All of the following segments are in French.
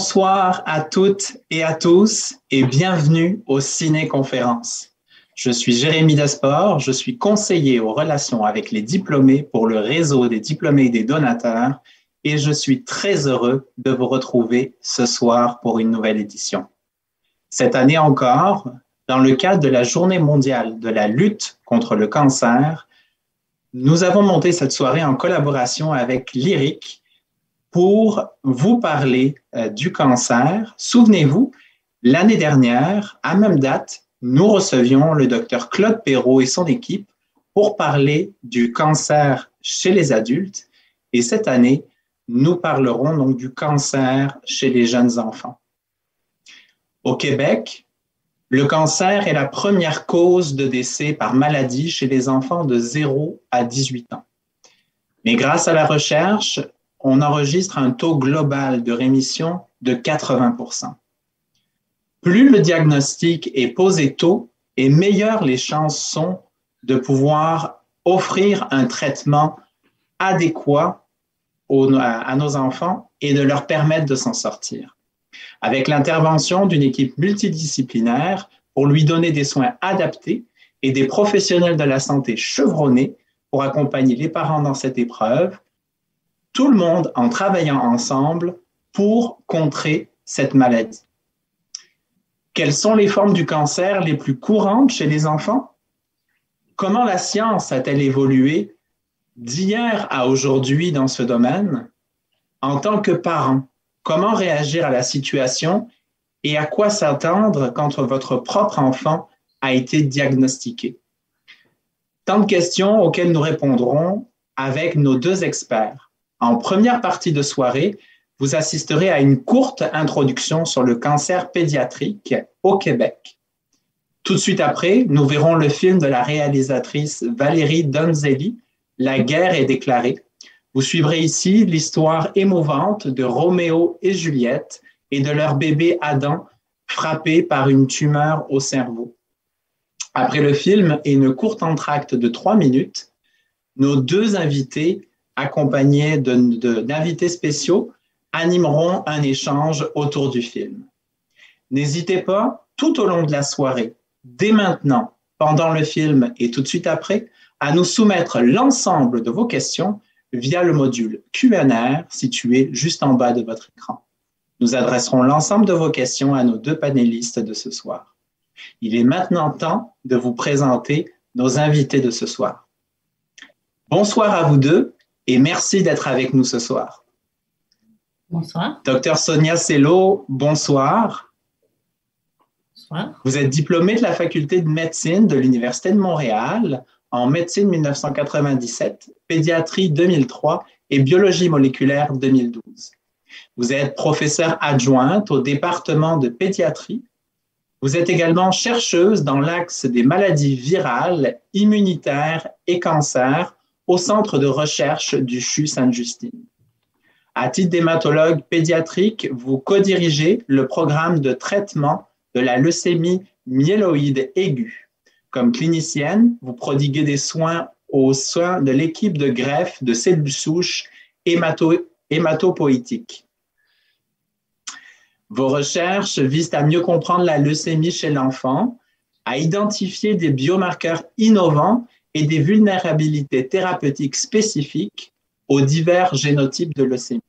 Bonsoir à toutes et à tous et bienvenue au Ciné-Conférence. Je suis Jérémy Desport, je suis conseiller aux relations avec les diplômés pour le réseau des diplômés et des donateurs et je suis très heureux de vous retrouver ce soir pour une nouvelle édition. Cette année encore, dans le cadre de la Journée mondiale de la lutte contre le cancer, nous avons monté cette soirée en collaboration avec l'IRIC pour vous parler du cancer. Souvenez-vous, l'année dernière, à même date, nous recevions le docteur Claude Perrault et son équipe pour parler du cancer chez les adultes. Et cette année, nous parlerons donc du cancer chez les jeunes enfants. Au Québec, le cancer est la première cause de décès par maladie chez les enfants de 0 à 18 ans. Mais grâce à la recherche, on enregistre un taux global de rémission de 80%. Plus le diagnostic est posé tôt, et meilleures les chances sont de pouvoir offrir un traitement adéquat à nos enfants et de leur permettre de s'en sortir. Avec l'intervention d'une équipe multidisciplinaire pour lui donner des soins adaptés et des professionnels de la santé chevronnés pour accompagner les parents dans cette épreuve, tout le monde en travaillant ensemble pour contrer cette maladie. Quelles sont les formes du cancer les plus courantes chez les enfants? Comment la science a-t-elle évolué d'hier à aujourd'hui dans ce domaine? En tant que parent, comment réagir à la situation et à quoi s'attendre quand votre propre enfant a été diagnostiqué? Tant de questions auxquelles nous répondrons avec nos deux experts. En première partie de soirée, vous assisterez à une courte introduction sur le cancer pédiatrique au Québec. Tout de suite après, nous verrons le film de la réalisatrice Valérie Donzelli, La guerre est déclarée. Vous suivrez ici l'histoire émouvante de Roméo et Juliette et de leur bébé Adam frappé par une tumeur au cerveau. Après le film et une courte entracte de 3 minutes, nos deux invités accompagnés d'invités spéciaux, animeront un échange autour du film. N'hésitez pas, tout au long de la soirée, dès maintenant, pendant le film et tout de suite après, à nous soumettre l'ensemble de vos questions via le module Q&A situé juste en bas de votre écran. Nous adresserons l'ensemble de vos questions à nos deux panélistes de ce soir. Il est maintenant temps de vous présenter nos invités de ce soir. Bonsoir à vous deux. Et merci d'être avec nous ce soir. Bonsoir. Docteur Sonia Sello, bonsoir. Bonsoir. Vous êtes diplômée de la faculté de médecine de l'Université de Montréal en médecine 1997, pédiatrie 2003 et biologie moléculaire 2012. Vous êtes professeure adjointe au département de pédiatrie. Vous êtes également chercheuse dans l'axe des maladies virales, immunitaires et cancers au Centre de recherche du CHU Sainte-Justine. À titre d'hématologue pédiatrique, vous co-dirigez le programme de traitement de la leucémie myéloïde aiguë. Comme clinicienne, vous prodiguez des soins aux soins de l'équipe de greffe de cellules souches hématopoïétiques. Vos recherches visent à mieux comprendre la leucémie chez l'enfant, à identifier des biomarqueurs innovants et des vulnérabilités thérapeutiques spécifiques aux divers génotypes de leucémie.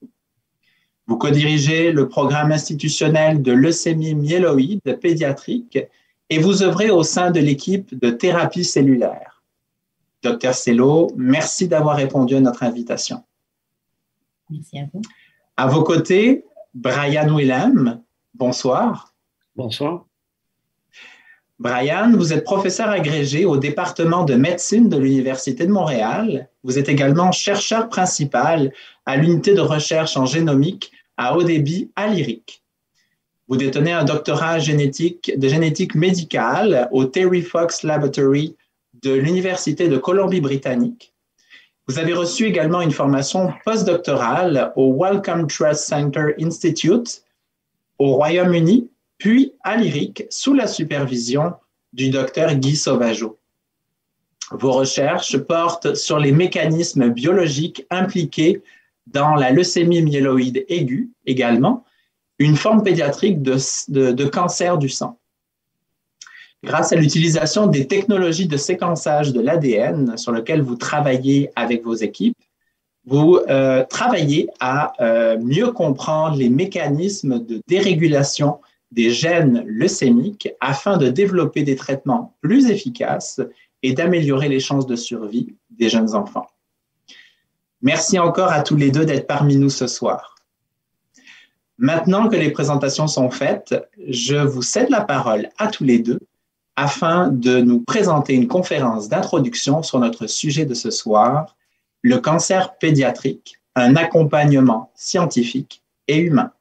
Vous co-dirigez le programme institutionnel de leucémie myéloïde pédiatrique et vous œuvrez au sein de l'équipe de thérapie cellulaire. Docteur Sello, merci d'avoir répondu à notre invitation. Merci à vous. À vos côtés, Brian Willem, bonsoir. Bonsoir. Brian, vous êtes professeur agrégé au département de médecine de l'Université de Montréal. Vous êtes également chercheur principal à l'unité de recherche en génomique à haut débit à l'IRIC. Vous détenez un doctorat de génétique médicale au Terry Fox Laboratory de l'Université de Colombie-Britannique. Vous avez reçu également une formation postdoctorale au Wellcome Trust Center Institute au Royaume-Uni, puis à l'IRIC, sous la supervision du docteur Guy Sauvageau. Vos recherches portent sur les mécanismes biologiques impliqués dans la leucémie myéloïde aiguë également, une forme pédiatrique de cancer du sang. Grâce à l'utilisation des technologies de séquençage de l'ADN sur lesquelles vous travaillez avec vos équipes, vous travaillez à mieux comprendre les mécanismes de dérégulation des gènes leucémiques afin de développer des traitements plus efficaces et d'améliorer les chances de survie des jeunes enfants. Merci encore à tous les deux d'être parmi nous ce soir. Maintenant que les présentations sont faites, je vous cède la parole à tous les deux afin de nous présenter une conférence d'introduction sur notre sujet de ce soir, le cancer pédiatrique, un accompagnement scientifique et humain.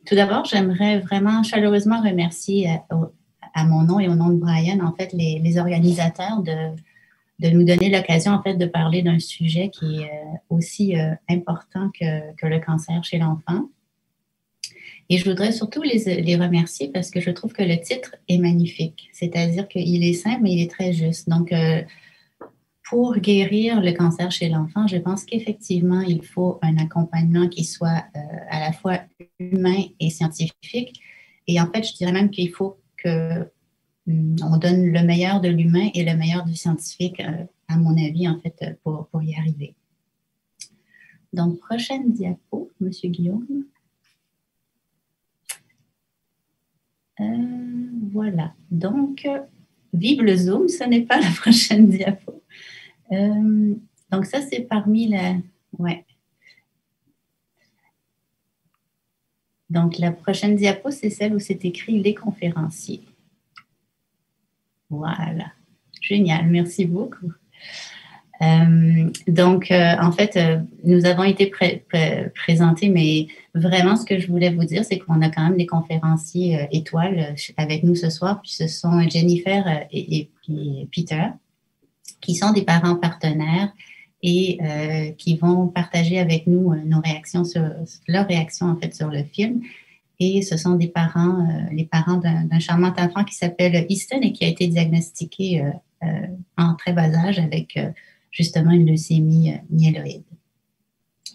Tout d'abord, j'aimerais vraiment chaleureusement remercier à mon nom et au nom de Brian, en fait, les organisateurs de nous donner l'occasion, en fait, de parler d'un sujet qui est aussi important que le cancer chez l'enfant. Et je voudrais surtout les remercier parce que je trouve que le titre est magnifique. C'est-à-dire qu'il est simple, mais il est très juste. Donc, pour guérir le cancer chez l'enfant, je pense qu'effectivement, il faut un accompagnement qui soit à la fois humain et scientifique. Et en fait, je dirais même qu'il faut qu'on donne le meilleur de l'humain et le meilleur du scientifique, à mon avis, en fait, pour y arriver. Donc, prochaine diapo, M. Guillaume. Voilà. Donc, vive le Zoom, ce n'est pas la prochaine diapo. Donc, ça, c'est parmi la... Ouais. Donc, la prochaine diapo, c'est celle où c'est écrit « Les conférenciers ». Voilà. Génial. Merci beaucoup. Donc, en fait, nous avons été présentés, mais vraiment, ce que je voulais vous dire, c'est qu'on a quand même des conférenciers étoiles avec nous ce soir. Puis ce sont Jennifer et Peter, qui sont des parents partenaires et qui vont partager avec nous leurs réactions en fait sur le film. Et ce sont des parents, les parents d'un charmant enfant qui s'appelle Easton et qui a été diagnostiqué en très bas âge avec justement une leucémie myéloïde.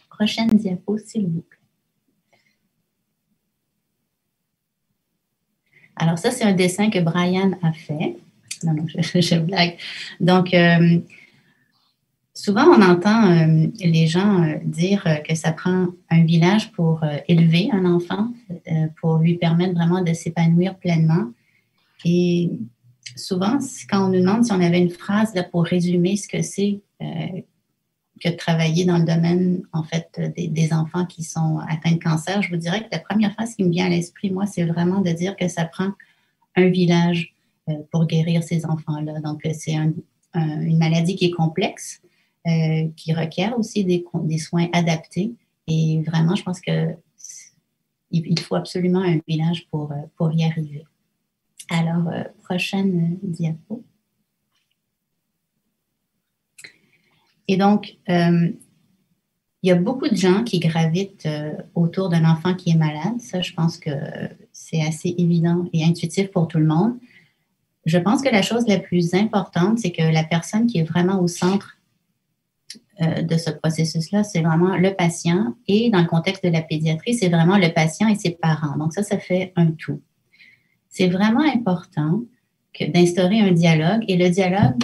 Prochaine diapo, s'il vous plaît. Alors ça, c'est un dessin que Brian a fait. Non, je blague. Donc, souvent, on entend les gens dire que ça prend un village pour élever un enfant, pour lui permettre vraiment de s'épanouir pleinement. Et souvent, quand on nous demande si on avait une phrase là, pour résumer ce que c'est que de travailler dans le domaine, en fait, des enfants qui sont atteints de cancer, je vous dirais que la première phrase qui me vient à l'esprit, moi, c'est vraiment de dire que ça prend un village pour guérir ces enfants-là. Donc, c'est une maladie qui est complexe, qui requiert aussi des soins adaptés. Et vraiment, je pense qu'il faut absolument un village pour y arriver. Alors, prochaine diapo. Et donc, il y a beaucoup de gens qui gravitent autour d'un enfant qui est malade. Ça, je pense que c'est assez évident et intuitif pour tout le monde. Je pense que la chose la plus importante, c'est que la personne qui est vraiment au centre de ce processus-là, c'est vraiment le patient. Et dans le contexte de la pédiatrie, c'est vraiment le patient et ses parents. Donc ça fait un tout. C'est vraiment important d'instaurer un dialogue. Et le dialogue,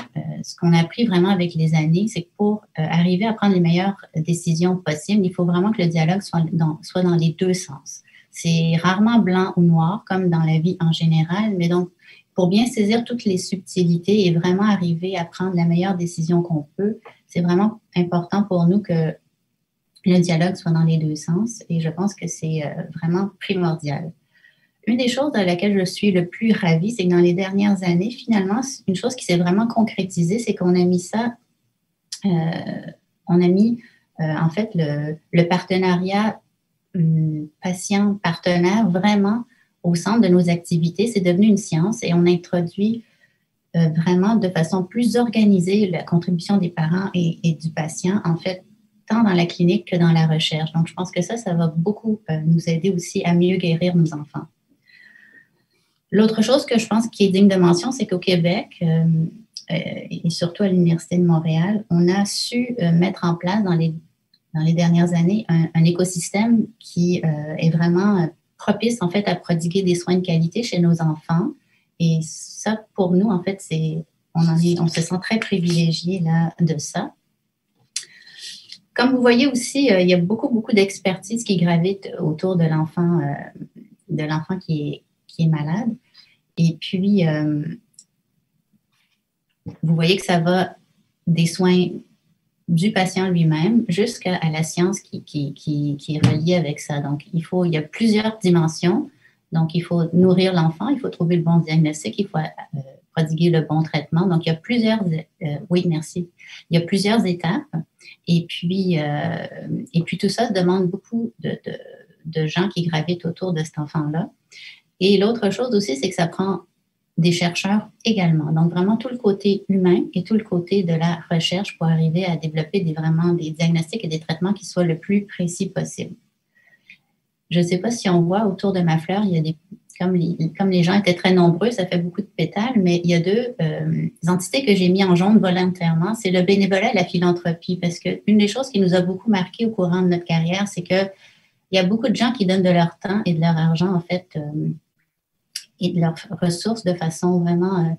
ce qu'on a appris vraiment avec les années, c'est que pour arriver à prendre les meilleures décisions possibles, il faut vraiment que le dialogue soit dans les deux sens. C'est rarement blanc ou noir, comme dans la vie en général, mais donc, pour bien saisir toutes les subtilités et vraiment arriver à prendre la meilleure décision qu'on peut, c'est vraiment important pour nous que le dialogue soit dans les deux sens. Et je pense que c'est vraiment primordial. Une des choses dans laquelle je suis le plus ravie, c'est que dans les dernières années, finalement, une chose qui s'est vraiment concrétisée, c'est qu'on a mis ça, en fait le partenariat patient-partenaire vraiment au centre de nos activités. C'est devenu une science et on introduit vraiment de façon plus organisée la contribution des parents et du patient, en fait, tant dans la clinique que dans la recherche. Donc, je pense que ça va beaucoup nous aider aussi à mieux guérir nos enfants. L'autre chose que je pense qui est digne de mention, c'est qu'au Québec, et surtout à l'Université de Montréal, on a su mettre en place dans les dernières années un écosystème qui est vraiment propice en fait à prodiguer des soins de qualité chez nos enfants. Et ça, pour nous, en fait, on se sent très privilégié là de ça. Comme vous voyez aussi, il y a beaucoup d'expertise qui gravite autour de l'enfant qui est malade. Et puis, vous voyez que ça va des soins du patient lui-même jusqu'à la science qui est reliée avec ça. Donc, il y a plusieurs dimensions. Donc, il faut nourrir l'enfant, il faut trouver le bon diagnostic, il faut prodiguer le bon traitement. Donc, il y a plusieurs étapes. Et puis tout ça demande beaucoup de gens qui gravitent autour de cet enfant-là. Et l'autre chose aussi, c'est que ça prend des chercheurs également. Donc, vraiment tout le côté humain et tout le côté de la recherche pour arriver à développer vraiment des diagnostics et des traitements qui soient le plus précis possible. Je ne sais pas si on voit autour de ma fleur, il y a comme les gens étaient très nombreux, ça fait beaucoup de pétales, mais il y a deux entités que j'ai mis en jaune volontairement. C'est le bénévolat et la philanthropie, parce qu'une des choses qui nous a beaucoup marqué au courant de notre carrière, c'est qu'il y a beaucoup de gens qui donnent de leur temps et de leur argent, en fait, et de leurs ressources de façon vraiment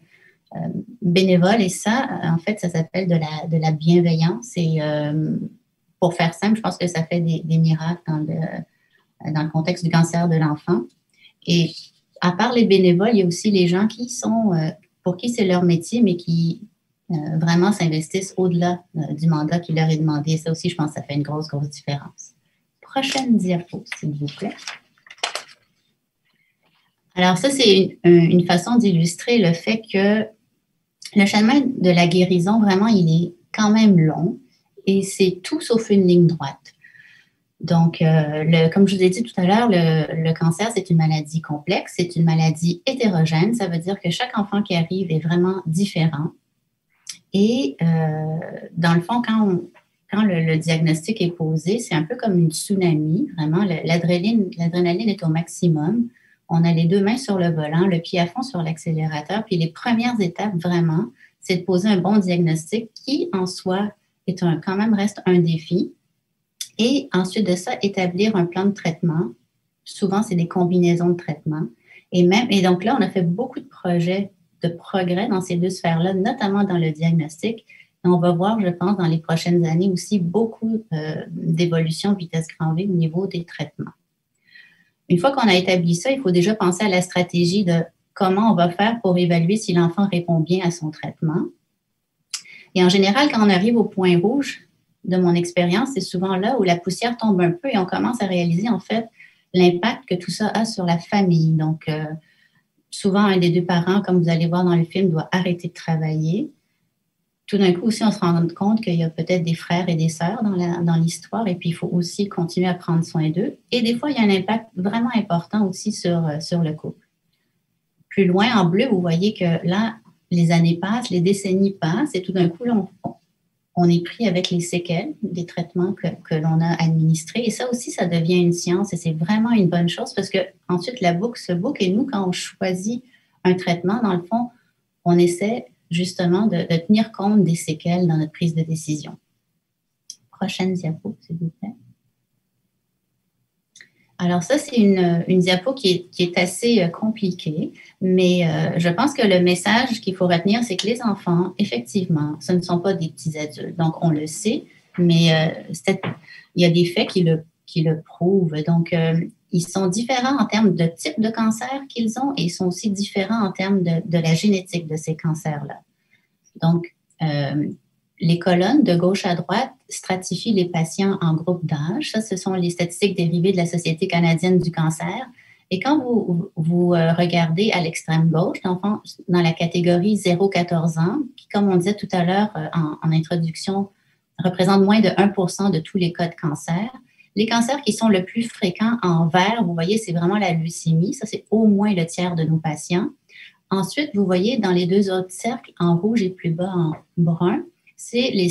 bénévole. Et ça, en fait, ça s'appelle de la bienveillance. Et pour faire simple, je pense que ça fait des miracles dans le contexte du cancer de l'enfant. Et à part les bénévoles, il y a aussi les gens pour qui c'est leur métier, mais qui vraiment s'investissent au-delà du mandat qui leur est demandé. Et ça aussi, je pense que ça fait une grosse différence. Prochaine diapo, s'il vous plaît. Alors ça, c'est une façon d'illustrer le fait que le chemin de la guérison, vraiment, il est quand même long et c'est tout sauf une ligne droite. Donc, comme je vous ai dit tout à l'heure, le cancer, c'est une maladie complexe, c'est une maladie hétérogène. Ça veut dire que chaque enfant qui arrive est vraiment différent. Et dans le fond, quand le diagnostic est posé, c'est un peu comme une tsunami. Vraiment, l'adrénaline est au maximum. On a les deux mains sur le volant, le pied à fond sur l'accélérateur. Puis les premières étapes, vraiment, c'est de poser un bon diagnostic qui, en soi, quand même reste un défi. Et ensuite de ça, établir un plan de traitement. Souvent, c'est des combinaisons de traitements. Et donc là, on a fait beaucoup de projets de progrès dans ces deux sphères-là, notamment dans le diagnostic. Et on va voir, je pense, dans les prochaines années aussi, beaucoup d'évolution vitesse grand V au niveau des traitements. Une fois qu'on a établi ça, il faut déjà penser à la stratégie de comment on va faire pour évaluer si l'enfant répond bien à son traitement. Et en général, quand on arrive au point rouge, de mon expérience, c'est souvent là où la poussière tombe un peu et on commence à réaliser en fait l'impact que tout ça a sur la famille. Donc, souvent, un des deux parents, comme vous allez voir dans le film, doit arrêter de travailler. Tout d'un coup aussi, on se rend compte qu'il y a peut-être des frères et des sœurs dans l'histoire et puis il faut aussi continuer à prendre soin d'eux. Et des fois, il y a un impact vraiment important aussi sur le couple. Plus loin, en bleu, vous voyez que là, les années passent, les décennies passent et tout d'un coup, là, on est pris avec les séquelles des traitements que l'on a administrés. Et ça aussi, ça devient une science et c'est vraiment une bonne chose parce que ensuite la boucle se boucle et nous, quand on choisit un traitement, dans le fond, on essaie justement de tenir compte des séquelles dans notre prise de décision. Prochaine diapo, s'il vous plaît. Alors ça, c'est une diapo qui est assez compliquée, mais je pense que le message qu'il faut retenir, c'est que les enfants, effectivement, ce ne sont pas des petits adultes. Donc, on le sait, mais il y a des faits qui le prouvent. Donc, ils sont différents en termes de type de cancer qu'ils ont et ils sont aussi différents en termes de la génétique de ces cancers-là. Donc, les colonnes de gauche à droite stratifient les patients en groupes d'âge. Ça, ce sont les statistiques dérivées de la Société canadienne du cancer. Et quand vous regardez à l'extrême gauche, dans la catégorie 0-14 ans, qui, comme on disait tout à l'heure en introduction, représente moins de 1% de tous les cas de cancer, les cancers qui sont le plus fréquents en vert, vous voyez, c'est vraiment la leucémie. Ça, c'est au moins le tiers de nos patients. Ensuite, vous voyez dans les deux autres cercles, en rouge et plus bas en brun, c'est les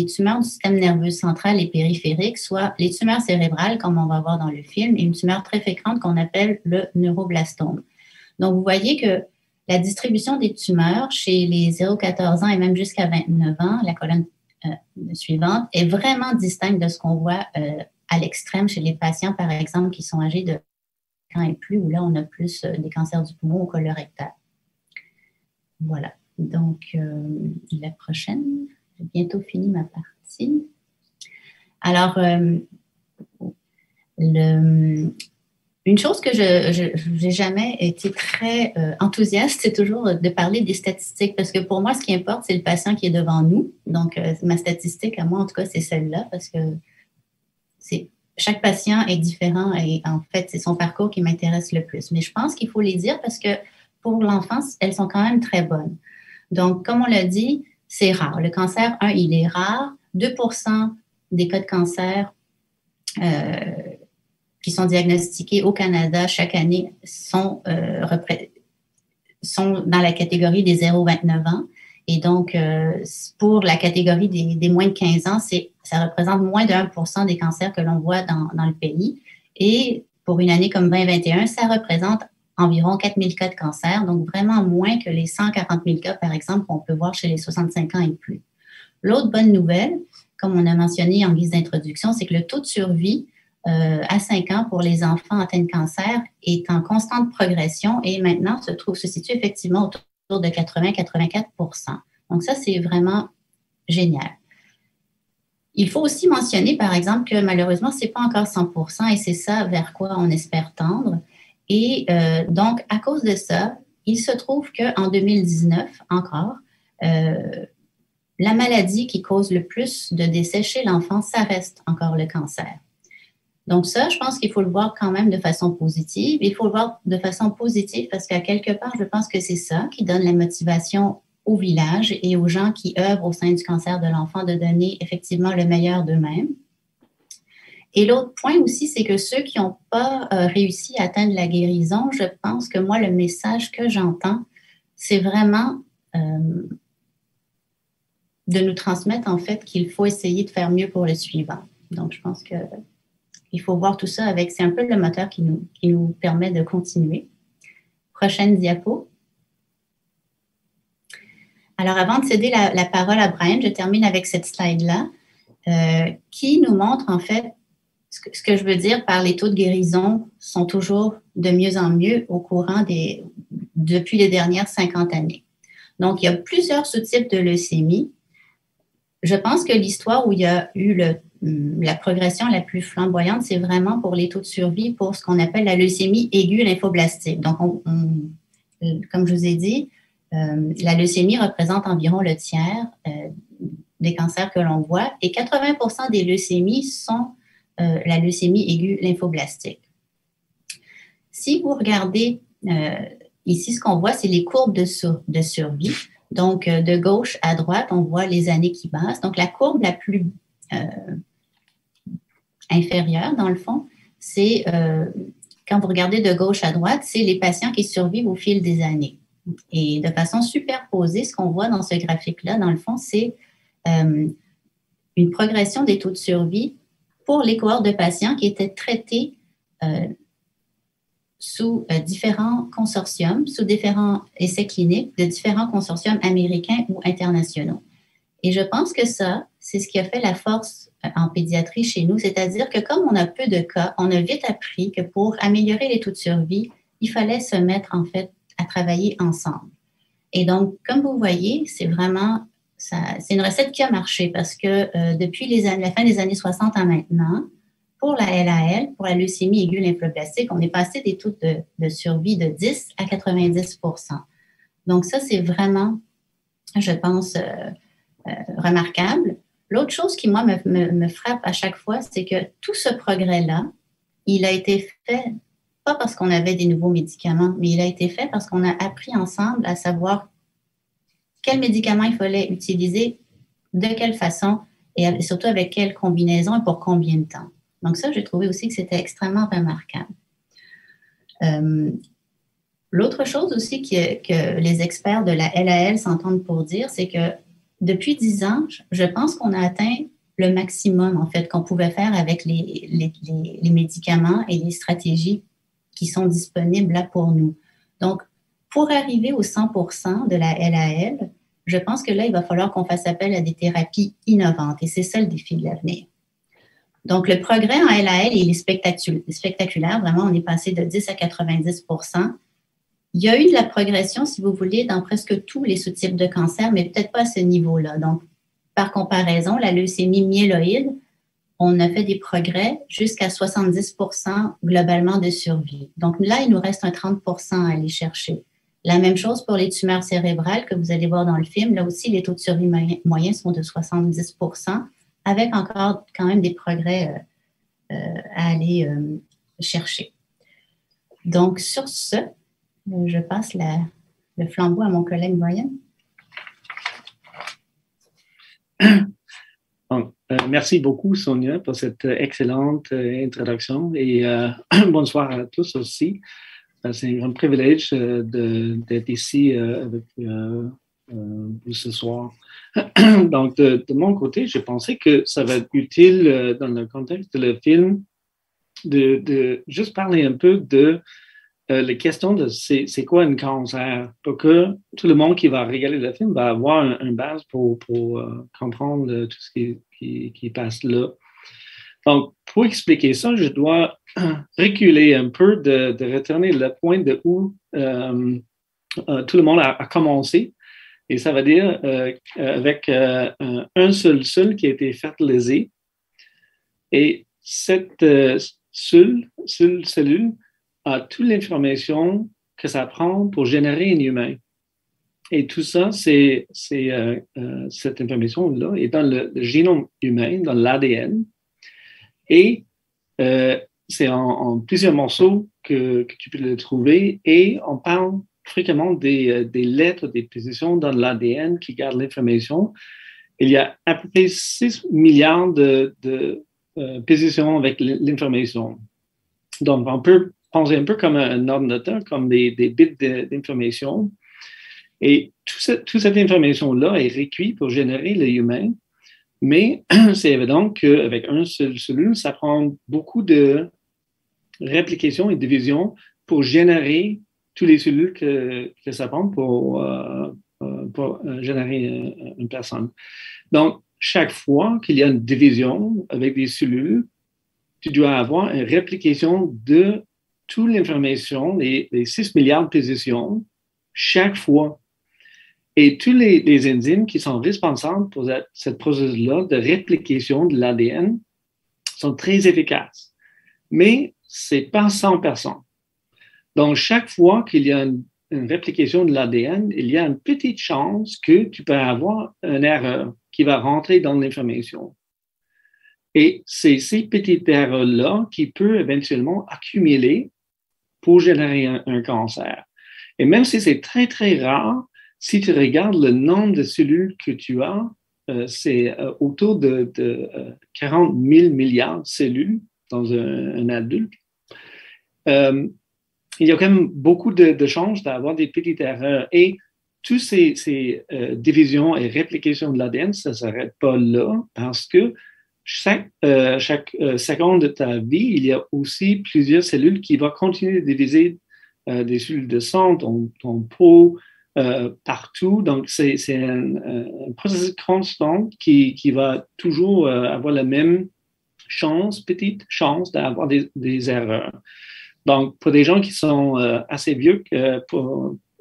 tumeurs du système nerveux central et périphérique, soit les tumeurs cérébrales, comme on va voir dans le film, et une tumeur très fréquente qu'on appelle le neuroblastome. Donc, vous voyez que la distribution des tumeurs chez les 0-14 ans et même jusqu'à 29 ans, la colonne suivante, est vraiment distincte de ce qu'on voit à l'extrême chez les patients, par exemple, qui sont âgés de 5 ans et plus, où là, on a plus des cancers du poumon ou colorectal. Voilà. Donc, la prochaine, j'ai bientôt fini ma partie. Alors, une chose que je n'ai jamais été très enthousiaste, c'est toujours de parler des statistiques, parce que pour moi, ce qui importe, c'est le patient qui est devant nous. Donc, ma statistique, à moi, en tout cas, c'est celle-là, parce que chaque patient est différent et en fait, c'est son parcours qui m'intéresse le plus. Mais je pense qu'il faut les dire parce que pour l'enfance, elles sont quand même très bonnes. Donc, comme on l'a dit, c'est rare. Le cancer, il est rare. 2% des cas de cancer qui sont diagnostiqués au Canada chaque année sont dans la catégorie des 0-29 ans. Et donc, pour la catégorie des moins de 15 ans, ça représente moins de 1% des cancers que l'on voit dans le pays. Et pour une année comme 2021, ça représente environ 4 000 cas de cancer, donc vraiment moins que les 140 000 cas, par exemple, qu'on peut voir chez les 65 ans et plus. L'autre bonne nouvelle, comme on a mentionné en guise d'introduction, c'est que le taux de survie à 5 ans pour les enfants atteints de cancer est en constante progression et maintenant se situe effectivement autour de 80-84 %. Donc ça, c'est vraiment génial. Il faut aussi mentionner, par exemple, que malheureusement, ce n'est pas encore 100 % et c'est ça vers quoi on espère tendre. Et donc, à cause de ça, il se trouve qu'en 2019, encore, la maladie qui cause le plus de décès chez l'enfant, ça reste encore le cancer. Donc ça, je pense qu'il faut le voir quand même de façon positive. Il faut le voir de façon positive parce qu'à quelque part, je pense que c'est ça qui donne la motivation au village et aux gens qui œuvrent au sein du cancer de l'enfant de donner effectivement le meilleur d'eux-mêmes. Et l'autre point aussi, c'est que ceux qui n'ont pas réussi à atteindre la guérison, je pense que moi, le message que j'entends, c'est vraiment de nous transmettre en fait qu'il faut essayer de faire mieux pour le suivant. Donc, je pense qu'il faut voir tout ça avec, c'est un peu le moteur qui nous permet de continuer. Prochaine diapo. Alors, avant de céder la parole à Brian, je termine avec cette slide-là qui nous montre en fait ce que je veux dire par les taux de guérison sont toujours de mieux en mieux depuis les dernières 50 années. Donc, il y a plusieurs sous-types de leucémie. Je pense que l'histoire où il y a eu la progression la plus flamboyante, c'est vraiment pour les taux de survie pour ce qu'on appelle la leucémie aiguë lymphoblastique. Donc, comme je vous ai dit, la leucémie représente environ le tiers des cancers que l'on voit et 80% des leucémies sont la leucémie aiguë lymphoblastique. Si vous regardez ici, ce qu'on voit, c'est les courbes de survie. Donc, de gauche à droite, on voit les années qui passent. Donc, la courbe la plus inférieure, dans le fond, c'est, quand vous regardez de gauche à droite, c'est les patients qui survivent au fil des années. Et de façon superposée, ce qu'on voit dans ce graphique-là, dans le fond, c'est une progression des taux de survie pour les cohortes de patients qui étaient traités sous différents consortiums, sous différents essais cliniques de différents consortiums américains ou internationaux. Et je pense que ça, c'est ce qui a fait la force en pédiatrie chez nous, c'est-à-dire que comme on a peu de cas, on a vite appris que pour améliorer les taux de survie, il fallait se mettre en fait à travailler ensemble. Et donc, comme vous voyez, c'est vraiment, c'est une recette qui a marché parce que depuis la fin des années 60 à maintenant, pour la LAL, pour la leucémie aiguë lymphoblastique, on est passé des taux de survie de 10 à 90 %. Donc ça, c'est vraiment, je pense, remarquable. L'autre chose qui, moi, me frappe à chaque fois, c'est que tout ce progrès-là, il a été fait, pas parce qu'on avait des nouveaux médicaments, mais il a été fait parce qu'on a appris ensemble à savoir quels médicaments il fallait utiliser, de quelle façon, et surtout avec quelle combinaison et pour combien de temps. Donc ça, j'ai trouvé aussi que c'était extrêmement remarquable. L'autre chose aussi que les experts de la LAL s'entendent pour dire, c'est que depuis 10 ans, je pense qu'on a atteint le maximum, en fait, qu'on pouvait faire avec les médicaments et les stratégies qui sont disponibles là pour nous. Donc, pour arriver au 100% de la LAL, je pense que là, il va falloir qu'on fasse appel à des thérapies innovantes et c'est ça le défi de l'avenir. Donc, le progrès en LAL, il est spectaculaire. Vraiment, on est passé de 10 à 90%. Il y a eu de la progression, si vous voulez, dans presque tous les sous-types de cancer, mais peut-être pas à ce niveau-là. Donc, par comparaison, la leucémie myéloïde, on a fait des progrès jusqu'à 70% globalement de survie. Donc là, il nous reste un 30% à aller chercher. La même chose pour les tumeurs cérébrales que vous allez voir dans le film. Là aussi, les taux de survie moyens sont de 70%, avec encore quand même des progrès à aller chercher. Donc, sur ce, je passe le flambeau à mon collègue Brian. Donc, merci beaucoup, Sonia, pour cette excellente introduction et bonsoir à tous aussi. C'est un grand privilège d'être ici avec vous ce soir. Donc, de mon côté, j'ai pensé que ça va être utile dans le contexte de le film de juste parler un peu de les questions de c'est quoi un cancer pour que tout le monde qui va regarder le film va avoir une base pour comprendre tout ce qui passe là. Donc, pour expliquer ça, je dois reculer un peu de retourner le point de où tout le monde a commencé. Et ça veut dire avec un seul qui a été fertilisé. Et cette cellule a toute l'information que ça prend pour générer un humain. Et tout ça, cette information-là est dans le génome humain, dans l'ADN. Et c'est en plusieurs morceaux que tu peux le trouver. Et on parle fréquemment des lettres, des positions dans l'ADN qui gardent l'information. Il y a à peu près 6 milliards de positions avec l'information. Donc, on peut penser un peu comme un ordinateur, comme des bits d'information. Et toute cette information-là est requise pour générer l'humain. Mais c'est évident qu'avec une seule cellule, ça prend beaucoup de réplication et division pour générer toutes les cellules que ça prend pour générer une personne. Donc, chaque fois qu'il y a une division avec des cellules, tu dois avoir une réplication de toute l'information, les 6 milliards de positions, chaque fois. Et tous les enzymes qui sont responsables pour cette processus-là de réplication de l'ADN sont très efficaces. Mais ce n'est pas 100%. Donc, chaque fois qu'il y a une réplication de l'ADN, il y a une petite chance que tu peux avoir une erreur qui va rentrer dans l'information. Et c'est ces petites erreurs-là qui peuvent éventuellement accumuler pour générer un cancer. Et même si c'est très, très rare, si tu regardes le nombre de cellules que tu as, c'est autour de 40 000 milliards de cellules dans un adulte. Il y a quand même beaucoup de chances d'avoir des petites erreurs. Et toutes ces divisions et réplications de l'ADN, ça ne s'arrête pas là parce que chaque seconde de ta vie, il y a aussi plusieurs cellules qui vont continuer de diviser des cellules de sang, ton peau, partout. Donc, c'est un processus constant qui va toujours avoir la même petite chance d'avoir des erreurs. Donc, pour des gens qui sont assez vieux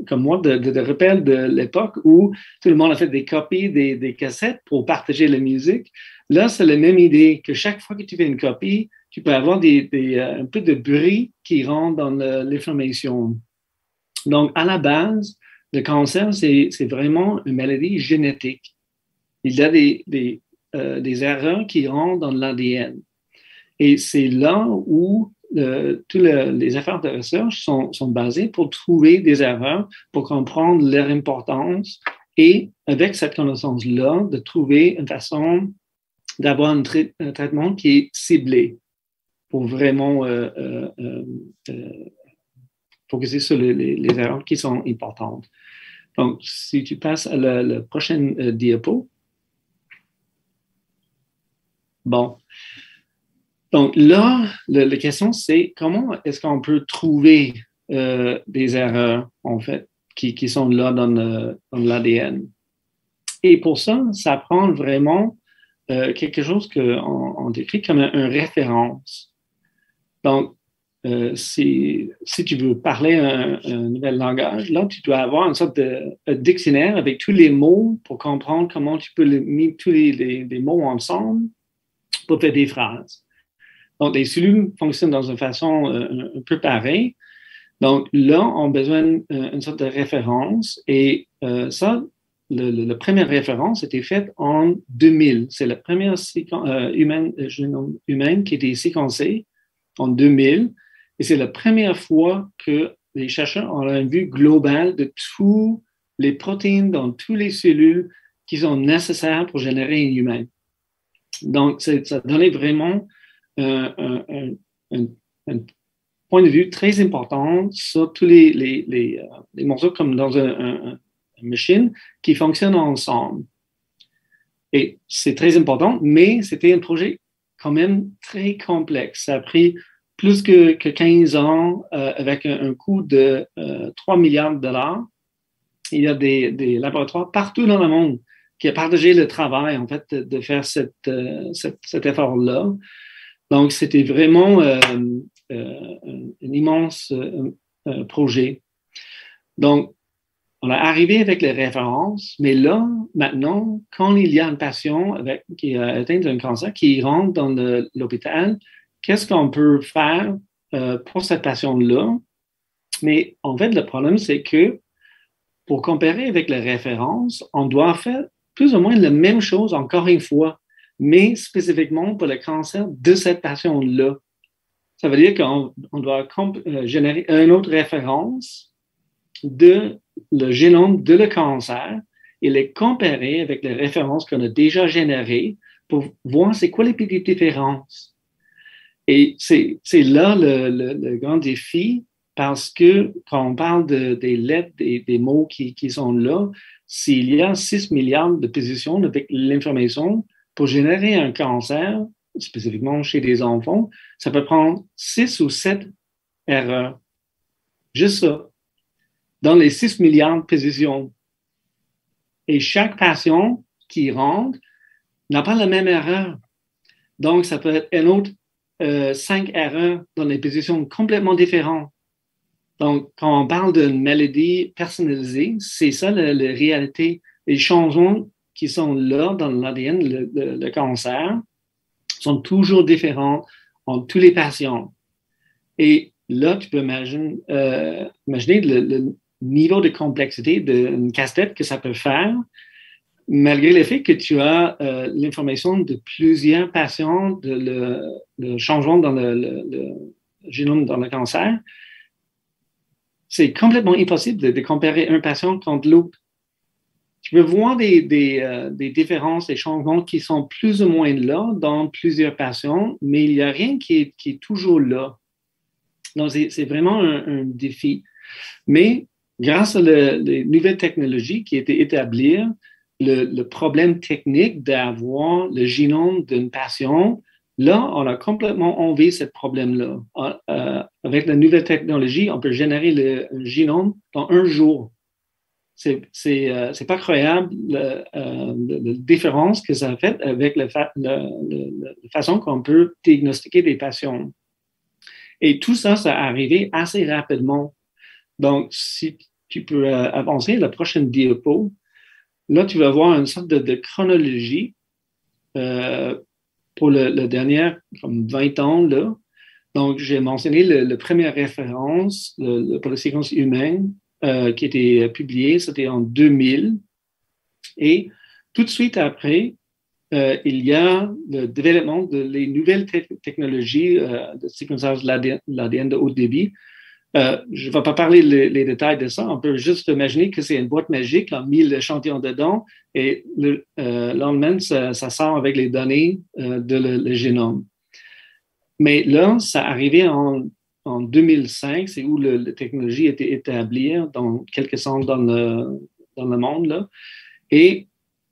comme moi, de rappel de l'époque où tout le monde a fait des copies des cassettes pour partager la musique, là, c'est la même idée que chaque fois que tu fais une copie, tu peux avoir un peu de bruit qui rentre dans l'information. Donc, à la base, le cancer, c'est vraiment une maladie génétique. Il y a des erreurs qui rentrent dans l'ADN. Et c'est là où tous les efforts de recherche sont basés pour trouver des erreurs, pour comprendre leur importance et, avec cette connaissance-là, de trouver une façon d'avoir un traitement qui est ciblé pour vraiment focuser sur les erreurs qui sont importantes. Donc, si tu passes à la prochaine diapo. Bon. Donc là, la question, c'est comment est-ce qu'on peut trouver des erreurs, en fait, qui sont là dans l'ADN. Et pour ça, ça prend vraiment quelque chose qu'on décrit comme un référence. Donc, si tu veux parler un nouvel langage, là, tu dois avoir une sorte de dictionnaire avec tous les mots pour comprendre comment tu peux mettre tous les mots ensemble pour faire des phrases. Donc, les cellules fonctionnent dans une façon un peu pareille. Donc, là, on a besoin d'une sorte de référence. Et ça, la première référence était faite en 2000. C'est la première génome humain qui a été séquencée en 2000. Et c'est la première fois que les chercheurs ont une vue globale de toutes les protéines dans toutes les cellules qui sont nécessaires pour générer un humain. Donc, ça donnait vraiment un point de vue très important sur tous les morceaux comme dans une machine qui fonctionnent ensemble. Et c'est très important, mais c'était un projet quand même très complexe. Ça a pris plus que 15 ans avec un coût de 3 milliards de dollars. Il y a des laboratoires partout dans le monde qui ont partagé le travail, en fait, de faire cet effort-là. Donc, c'était vraiment un immense projet. Donc, on est arrivé avec les références, mais là, maintenant, quand il y a un patient qui a atteint d'un cancer, qui rentre dans l'hôpital, qu'est-ce qu'on peut faire pour cette patient-là? Mais en fait, le problème, c'est que pour comparer avec les références, on doit faire plus ou moins la même chose encore une fois, mais spécifiquement pour le cancer de cette patient-là. Ça veut dire qu'on doit générer une autre référence de le génome de le cancer et les comparer avec les références qu'on a déjà générées pour voir c'est quoi les petites différences. Et c'est là le grand défi, parce que quand on parle des lettres, des mots qui sont là, s'il y a 6 milliards de positions avec l'information pour générer un cancer, spécifiquement chez des enfants, ça peut prendre 6 ou 7 erreurs. Juste ça. Dans les 6 milliards de positions. Et chaque patient qui rentre n'a pas la même erreur. Donc, ça peut être une autre 5 erreurs dans des positions complètement différentes. Donc, quand on parle d'une maladie personnalisée, c'est ça la réalité. Les changements qui sont là dans l'ADN, le cancer, sont toujours différents entre tous les patients. Et là, tu peux imaginer le niveau de complexité d'une casse-tête que ça peut faire, malgré le fait que tu as l'information de plusieurs patients, le changement dans le génome dans le cancer. C'est complètement impossible de comparer un patient contre l'autre. Tu peux voir des différences, des changements qui sont plus ou moins là dans plusieurs patients, mais il n'y a rien qui est toujours là. Donc, c'est vraiment un défi. Mais grâce à les nouvelles technologies qui étaient établies, le problème technique d'avoir le génome d'un patient, là, on a complètement enlevé ce problème-là. Avec la nouvelle technologie, on peut générer le génome dans un jour. C'est pas croyable la différence que ça a fait avec la façon qu'on peut diagnostiquer des patients. Et tout ça, ça a arrivé assez rapidement. Donc, si tu peux avancer à la prochaine diapo, là, tu vas voir une sorte de chronologie pour le dernier, comme 20 ans, là. Donc, j'ai mentionné la première référence pour la séquence humaine qui a été publiée, c'était en 2000. Et tout de suite après, il y a le développement des nouvelles technologies de séquençage de l'ADN de haut débit. Je ne vais pas parler les détails de ça. On peut juste imaginer que c'est une boîte magique, on a mis l'échantillon dedans et le lendemain, ça sort avec les données de le génome. Mais là, ça arrivait en en 2005, c'est où la technologie a été établie dans quelques centres dans le monde, là. Et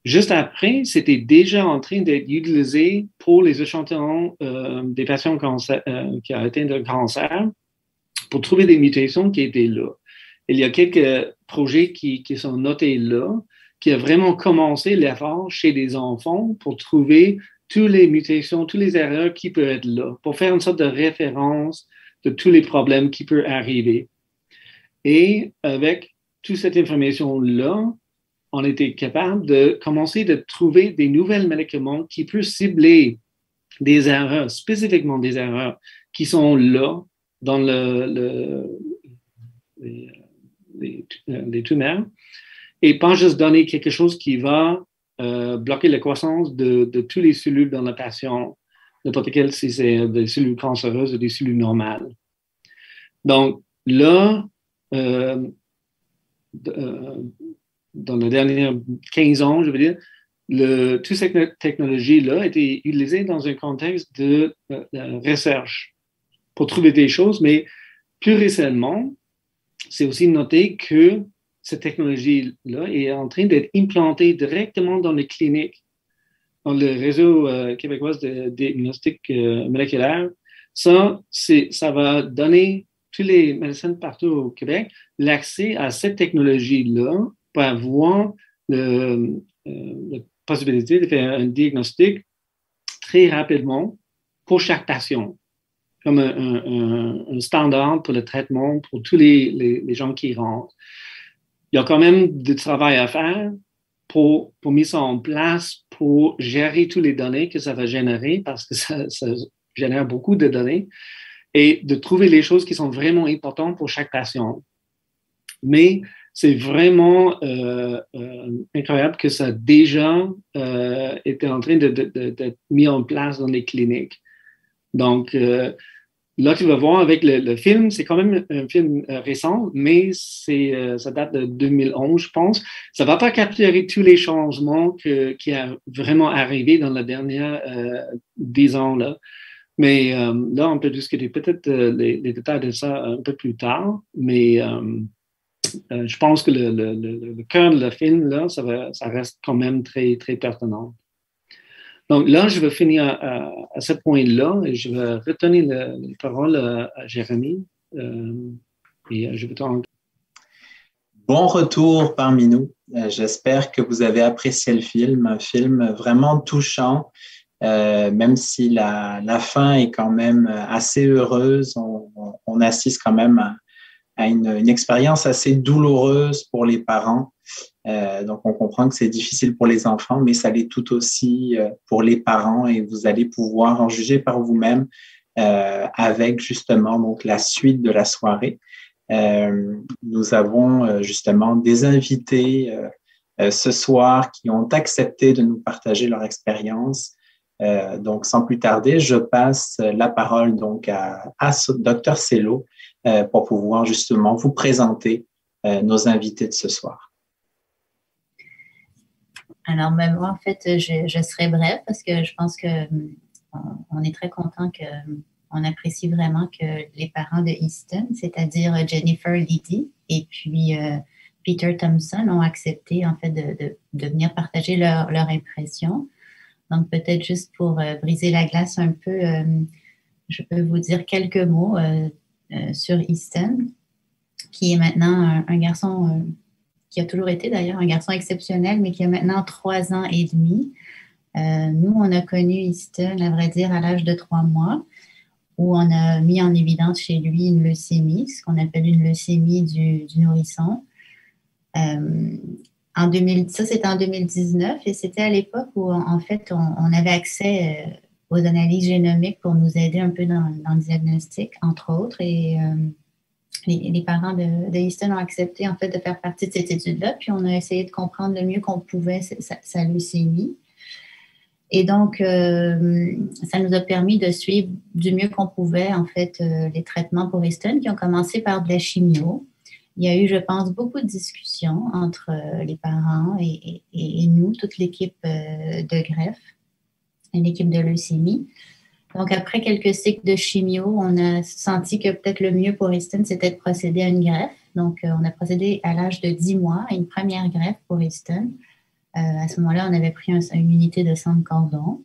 juste après, c'était déjà en train d'être utilisé pour les échantillons des patients qui ont atteint de cancer pour trouver des mutations qui étaient là. Il y a quelques projets qui sont notés là, qui a vraiment commencé l'effort chez des enfants pour trouver toutes les mutations, toutes les erreurs qui peuvent être là, pour faire une sorte de référence de tous les problèmes qui peuvent arriver. Et avec toute cette information-là, on était capable de commencer de trouver des nouveaux médicaments qui peuvent cibler des erreurs, spécifiquement des erreurs qui sont là dans les tumeurs, et pas juste donner quelque chose qui va bloquer la croissance de toutes les cellules dans le patient, n'importe quelle, si c'est des cellules cancéreuses ou des cellules normales. Donc là, dans les derniers 15 ans, je veux dire, toute cette technologie-là a été utilisée dans un contexte de recherche pour trouver des choses, mais plus récemment, c'est aussi noté que cette technologie-là est en train d'être implantée directement dans les cliniques, dans le réseau québécois de diagnostic moléculaire. Ça va donner tous les médecins partout au Québec l'accès à cette technologie-là pour avoir la possibilité de faire un diagnostic très rapidement pour chaque patient, comme un standard pour le traitement pour tous les gens qui rentrent. Il y a quand même du travail à faire pour mettre ça en place, pour gérer toutes les données que ça va générer, parce que ça génère beaucoup de données, et de trouver les choses qui sont vraiment importantes pour chaque patient. Mais c'est vraiment incroyable que ça a déjà été en train d'être mis en place dans les cliniques. Donc, là, tu vas voir avec le film, c'est quand même un film récent, mais ça date de 2011, je pense. Ça ne va pas capturer tous les changements qui a vraiment arrivé dans les dernières 10 ans, là. Mais là, on peut discuter peut-être les détails de ça un peu plus tard, mais je pense que le cœur de le film, là, ça reste quand même très, très pertinent. Donc là, je vais finir à ce point-là et je vais retenir la parole à Jérémy. Et je vais t'en... Bon retour parmi nous. J'espère que vous avez apprécié le film, un film vraiment touchant, même si la fin est quand même assez heureuse. On assiste quand même à une expérience assez douloureuse pour les parents. Donc, on comprend que c'est difficile pour les enfants, mais ça l'est tout aussi pour les parents et vous allez pouvoir en juger par vous-même avec justement donc, la suite de la soirée. Nous avons justement des invités ce soir qui ont accepté de nous partager leur expérience. Donc, sans plus tarder, je passe la parole donc à Dr Sello pour pouvoir justement vous présenter nos invités de ce soir. Alors, ben, moi, en fait, je serai brève parce que je pense qu'on est très content qu'on apprécie vraiment que les parents de Easton, c'est-à-dire Jennifer Liddy et puis Peter Thompson, ont accepté en fait de venir partager leur impression. Donc, peut-être juste pour briser la glace un peu, je peux vous dire quelques mots sur Easton, qui est maintenant un garçon... qui a toujours été d'ailleurs un garçon exceptionnel, mais qui a maintenant 3 ans et demi. Nous, on a connu Easton, à vrai dire, à l'âge de 3 mois, où on a mis en évidence chez lui une leucémie, ce qu'on appelle une leucémie du nourrisson. Ça, c'était en 2019, et c'était à l'époque où, en fait, on avait accès aux analyses génomiques pour nous aider un peu dans le diagnostic, entre autres, et... les parents de Easton ont accepté en fait de faire partie de cette étude-là, puis on a essayé de comprendre le mieux qu'on pouvait sa leucémie. Et donc, ça nous a permis de suivre du mieux qu'on pouvait en fait les traitements pour Easton qui ont commencé par de la chimio. Il y a eu, je pense, beaucoup de discussions entre les parents et nous, toute l'équipe de greffe et l'équipe de leucémie. Donc, après quelques cycles de chimio, on a senti que peut-être le mieux pour Easton, c'était de procéder à une greffe. Donc, on a procédé à l'âge de 10 mois à une première greffe pour Easton. À ce moment-là, on avait pris une unité de sang de cordon.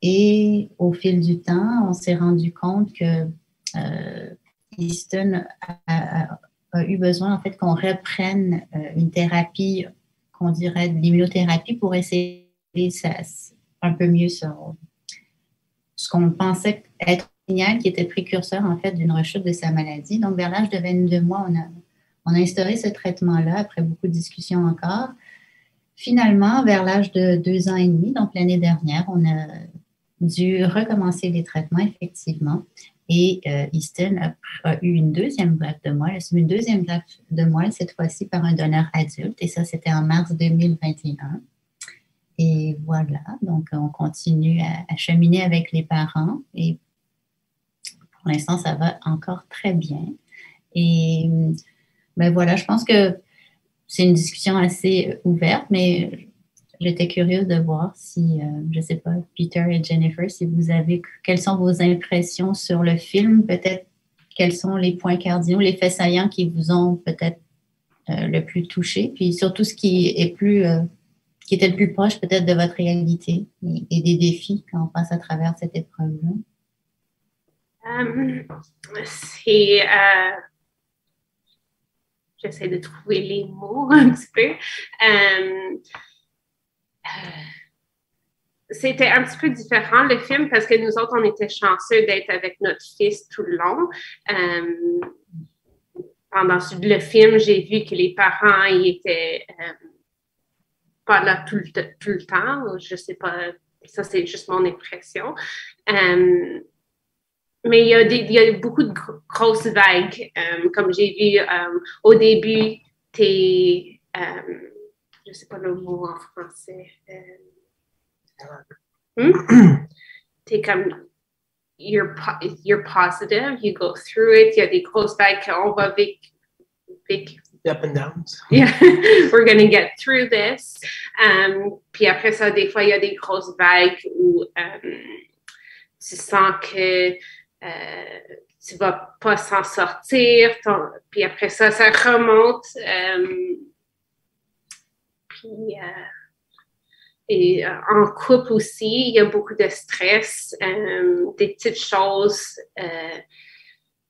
Et au fil du temps, on s'est rendu compte que Easton a eu besoin, en fait, qu'on reprenne une thérapie, qu'on dirait de l'immunothérapie, pour essayer un peu mieux ce qu'on pensait être un signal qui était précurseur, en fait, d'une rechute de sa maladie. Donc, vers l'âge de 22 mois, on a instauré ce traitement-là, après beaucoup de discussions encore. Finalement, vers l'âge de 2 ans et demi, donc l'année dernière, on a dû recommencer les traitements, effectivement. Et Easton a eu une deuxième greffe de moelle. C'est une deuxième greffe de moelle, cette fois-ci par un donneur adulte. Et ça, c'était en mars 2021. Et voilà, donc on continue à cheminer avec les parents. Et pour l'instant, ça va encore très bien. Et ben voilà, je pense que c'est une discussion assez ouverte, mais j'étais curieuse de voir si, je ne sais pas, Peter et Jennifer, si vous avez, quelles sont vos impressions sur le film, peut-être quels sont les points cardinaux, les faits saillants qui vous ont peut-être le plus touché, puis surtout ce qui est qui était le plus proche peut-être de votre réalité et des défis quand on passe à travers cette épreuve-là. J'essaie de trouver les mots un petit peu. C'était un petit peu différent, le film, parce que nous autres, on était chanceux d'être avec notre fils tout le long. Pendant le film, j'ai vu que les parents, ils étaient pas là tout le temps. Je sais pas, ça, c'est juste mon impression. Mais il y a beaucoup de grosses vagues. Comme j'ai vu au début, je sais pas le mot en français. T'es comme, you're positive, you go through it. Il y a des grosses vagues qu'on va vivre. Up and downs. Yeah, we're going to get through this. Puis après ça, des fois, il y a des grosses vagues où tu sens que tu vas pas s'en sortir. Puis après ça, ça remonte. Et en couple aussi, il y a beaucoup de stress, des petites choses.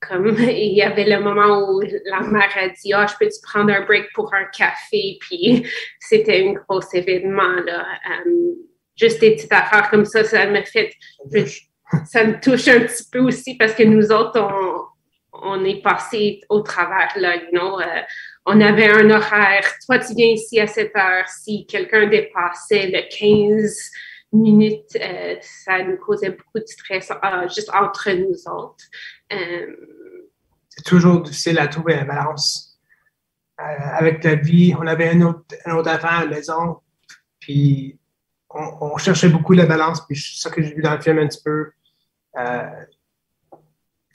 Comme il y avait le moment où la mère a dit « Ah, je peux-tu prendre un break pour un café? » Puis c'était un gros événement, là. Juste des petites affaires comme ça me fait... Ça me touche un petit peu aussi parce que nous autres, on est passés au travers, là, you know. On avait un horaire. Toi, tu viens ici à 7 heures. Si quelqu'un dépassait le 15 minutes, ça nous causait beaucoup de stress juste entre nous autres. C'est toujours difficile à trouver la balance. Avec la vie, on avait un autre enfant à la maison, puis on cherchait beaucoup la balance, puis c'est ça que j'ai vu dans le film un petit peu.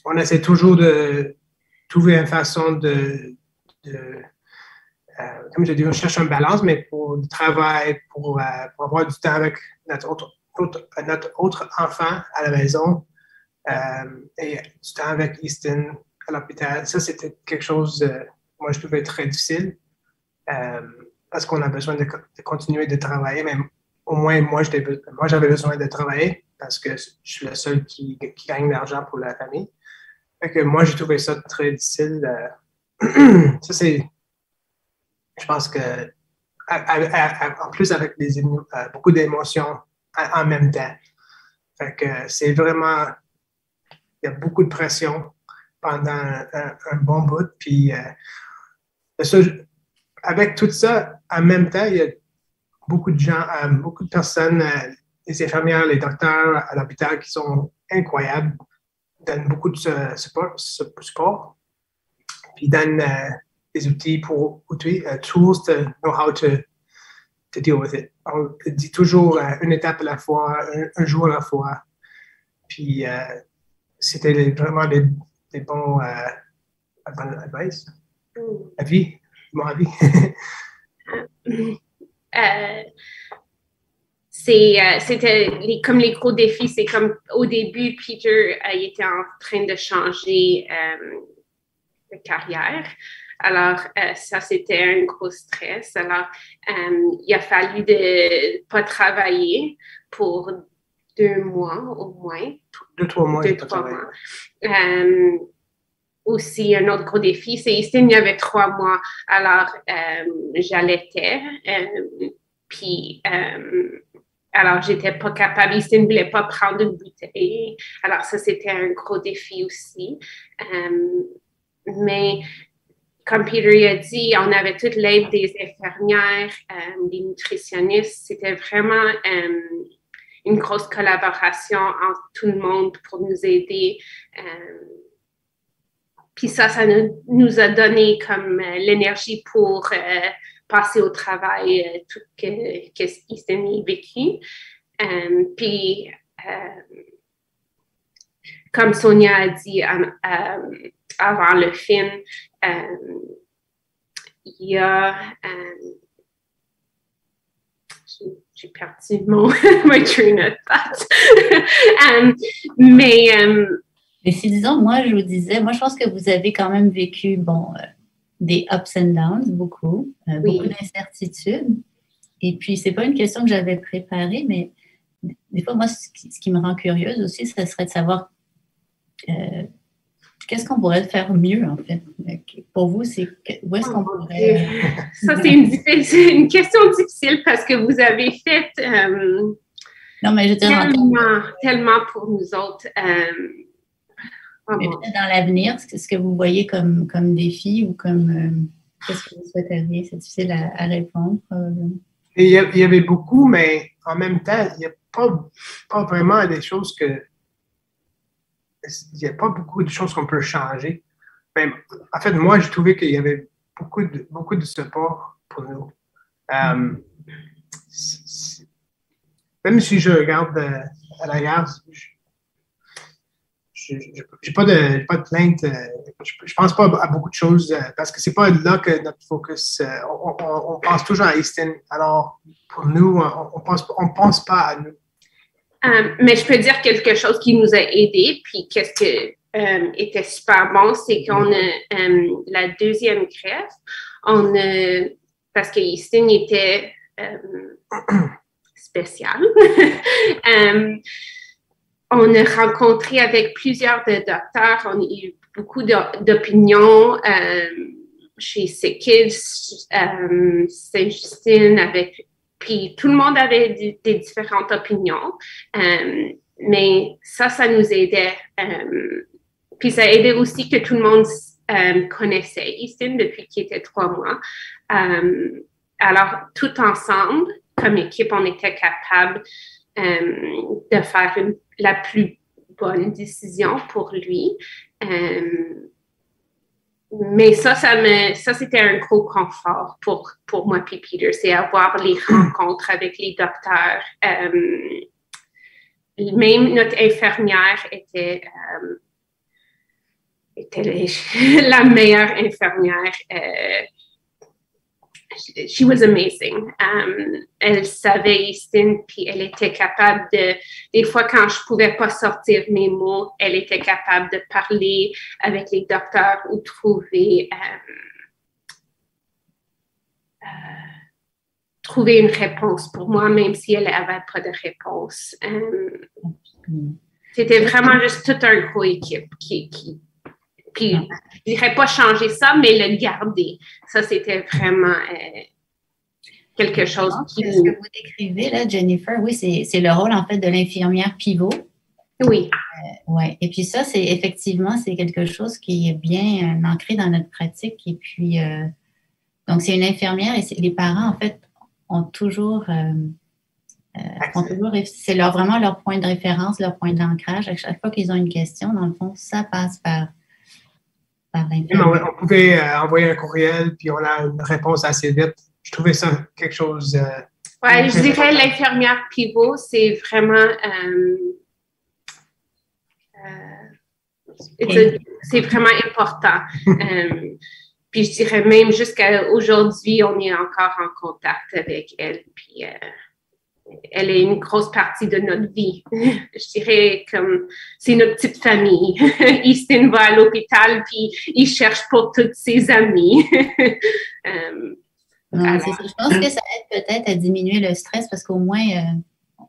On essaie toujours de trouver une façon comme je dis, on cherche une balance, mais pour le travail, pour avoir du temps avec notre autre enfant à la maison et du temps avec Easton à l'hôpital. Ça, c'était quelque chose, moi, je trouvais très difficile parce qu'on a besoin de continuer de travailler, mais au moins, moi, j'avais besoin de travailler parce que je suis le seul qui gagne de l'argent pour la famille. Fait que moi, j'ai trouvé ça très difficile. Ça, c'est... Je pense que, en plus, avec beaucoup d'émotions en même temps. Fait que c'est vraiment... Il y a beaucoup de pression pendant un bon bout. Puis, avec tout ça, en même temps, il y a beaucoup de gens, beaucoup de personnes, les infirmières, les docteurs à l'hôpital qui sont incroyables, donnent beaucoup de support, puis donnent des outils pour tools to know how to deal with it. On dit toujours une étape à la fois, un jour à la fois. Puis c'était vraiment des bons advice. Mon avis. c'était comme les gros défis. C'est comme au début, Peter, il était en train de changer de carrière. Alors, ça, c'était un gros stress. Alors, il a fallu de pas travailler pour 2 mois au moins. 2-3 mois. 2-3 mois. Aussi, un autre gros défi, c'est Easton, il y avait 3 mois. Alors, j'allaitais. Puis, alors, j'étais pas capable. Easton ne voulait pas prendre une bouteille. Alors, ça, c'était un gros défi aussi. Mais comme Peter a dit, on avait toute l'aide des infirmières, des nutritionnistes. C'était vraiment une grosse collaboration entre tout le monde pour nous aider. Puis ça nous a donné comme l'énergie pour passer au travail tout ce qu'Easton a vécu. Puis, comme Sonia a dit avant le film, il y a... j'ai perdu mon train of thought. Mais si, disons, moi, je vous disais, moi, je pense que vous avez quand même vécu, des ups and downs, beaucoup d'incertitudes. Et puis, c'est pas une question que j'avais préparée, mais des fois, moi, ce qui me rend curieuse aussi, ça serait de savoir qu'est-ce qu'on pourrait faire mieux, en fait. Pour vous, où est-ce qu'on pourrait... Ça, c'est une question difficile parce que vous avez fait non, mais je tellement pour nous autres. Mais peut-être dans l'avenir, ce que vous voyez comme défi ou comme qu'est-ce que vous souhaiteriez? C'est difficile à répondre, probablement. Il y avait beaucoup, mais en même temps, il n'y a pas vraiment des choses que... Il n'y a pas beaucoup de choses qu'on peut changer. Même, en fait, moi, j'ai trouvé qu'il y avait beaucoup de support pour nous. Même si je regarde à l'arrière, j'ai pas de plainte. Je pense pas à beaucoup de choses parce que c'est pas là que notre focus. On pense toujours à Easton. Alors, pour nous, on pense pas à nous. Mais je peux dire quelque chose qui nous a aidés, puis qu'est-ce que était super bon, c'est qu'on a la deuxième greffe, parce que Easton était spécial. On a rencontré avec plusieurs docteurs, on a eu beaucoup d'opinions chez Sick-Kids, Saint-Justine, puis tout le monde avait des différentes opinions, mais ça nous aidait. Puis ça aidait aussi que tout le monde connaissait Easton depuis qu'il était 3 mois. Alors, tout ensemble, comme équipe, on était capable de faire la plus bonne décision pour lui. Mais ça c'était un gros confort pour moi et Peter, c'est avoir les rencontres avec les docteurs. Même notre infirmière était la meilleure infirmière. She was amazing. Elle savait Easton, puis elle était capable des fois quand je pouvais pas sortir mes mots, elle était capable de parler avec les docteurs ou trouver une réponse pour moi, même si elle n'avait pas de réponse. C'était vraiment juste toute une gros équipe puis, je dirais pas changer ça, mais le garder. Ça, c'était vraiment quelque chose qui... Ce que vous décrivez, là, Jennifer, oui, c'est le rôle, en fait, de l'infirmière pivot. Oui. Oui. Et puis ça, c'est quelque chose qui est bien ancré dans notre pratique. Et puis, donc, c'est une infirmière et les parents, en fait, ont toujours... c'est vraiment leur point de référence, leur point d'ancrage. À chaque fois qu'ils ont une question, dans le fond, ça passe par on pouvait envoyer un courriel, puis on a une réponse assez vite. Je trouvais ça quelque chose... oui, je dirais l'infirmière pivot, c'est vraiment... c'est vraiment important. Puis je dirais même jusqu'à aujourd'hui, on est encore en contact avec elle. Puis elle est une grosse partie de notre vie. Je dirais comme c'est notre petite famille. Easton va à l'hôpital puis il cherche pour tous ses amis. Non, c'est ça. Je pense que ça aide peut-être à diminuer le stress parce qu'au moins,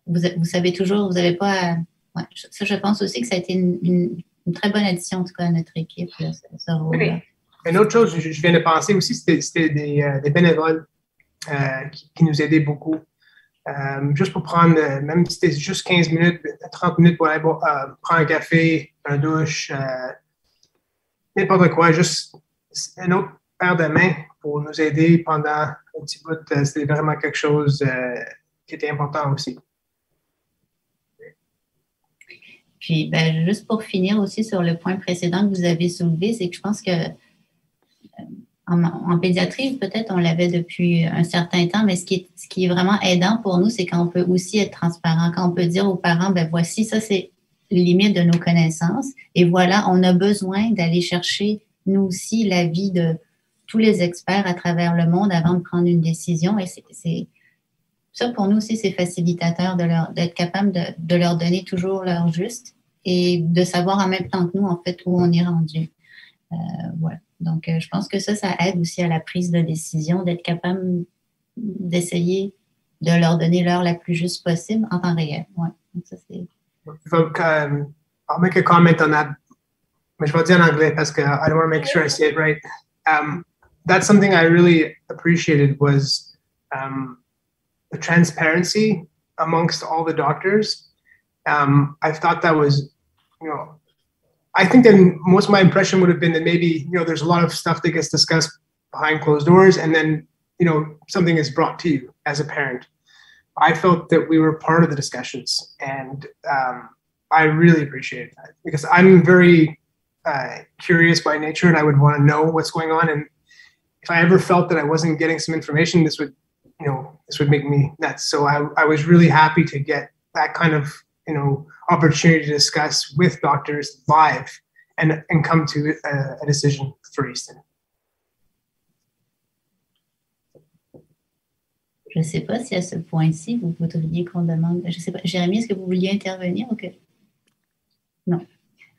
vous savez toujours, vous n'avez pas à... Ouais, ça, je pense aussi que ça a été une très bonne addition, en tout cas, à notre équipe, là, ce rôle-là. Oui. Une autre chose, je viens de penser aussi, c'était des bénévoles qui nous aidaient beaucoup. Juste pour prendre, même si c'était juste 15 minutes, 30 minutes pour aller prendre un café, un douche, n'importe quoi, juste une autre paire de mains pour nous aider pendant un petit bout, c'était vraiment quelque chose qui était important aussi. Puis, ben, juste pour finir aussi sur le point précédent que vous avez soulevé, c'est que je pense que en pédiatrie, peut-être on l'avait depuis un certain temps, mais ce qui est vraiment aidant pour nous, c'est quand on peut aussi être transparent, quand on peut dire aux parents, ben voici, ça c'est les limites de nos connaissances, et voilà, on a besoin d'aller chercher, nous aussi, l'avis de tous les experts à travers le monde avant de prendre une décision, et c'est ça, pour nous aussi, c'est facilitateur d'être capable de leur donner toujours leur juste et de savoir en même temps que nous, en fait, où on est rendu. Voilà. Donc, je pense que ça aide aussi à la prise de décision, d'être capable d'essayer de leur donner l'heure la plus juste possible en temps réel. Ouais. Donc, ça, c'est... I'll make a comment on that, mais je vais dire en anglais parce que I don't want to make sure I say it right. That's something I really appreciated was the transparency amongst all the doctors. I thought that was, I think that most of my impression would have been that maybe, there's a lot of stuff that gets discussed behind closed doors and then, something is brought to you as a parent. I felt that we were part of the discussions and I really appreciate that because I'm very curious by nature and I would want to know what's going on. And if I ever felt that I wasn't getting some information, this would make me nuts. So I was really happy to get that kind of, opportunity to discuss with doctors live and come to a decision for Easton. Je ne sais pas si à ce point-ci, vous voudriez qu'on demande... Je ne sais pas. Jérémy, est-ce que vous vouliez intervenir ou que... Non.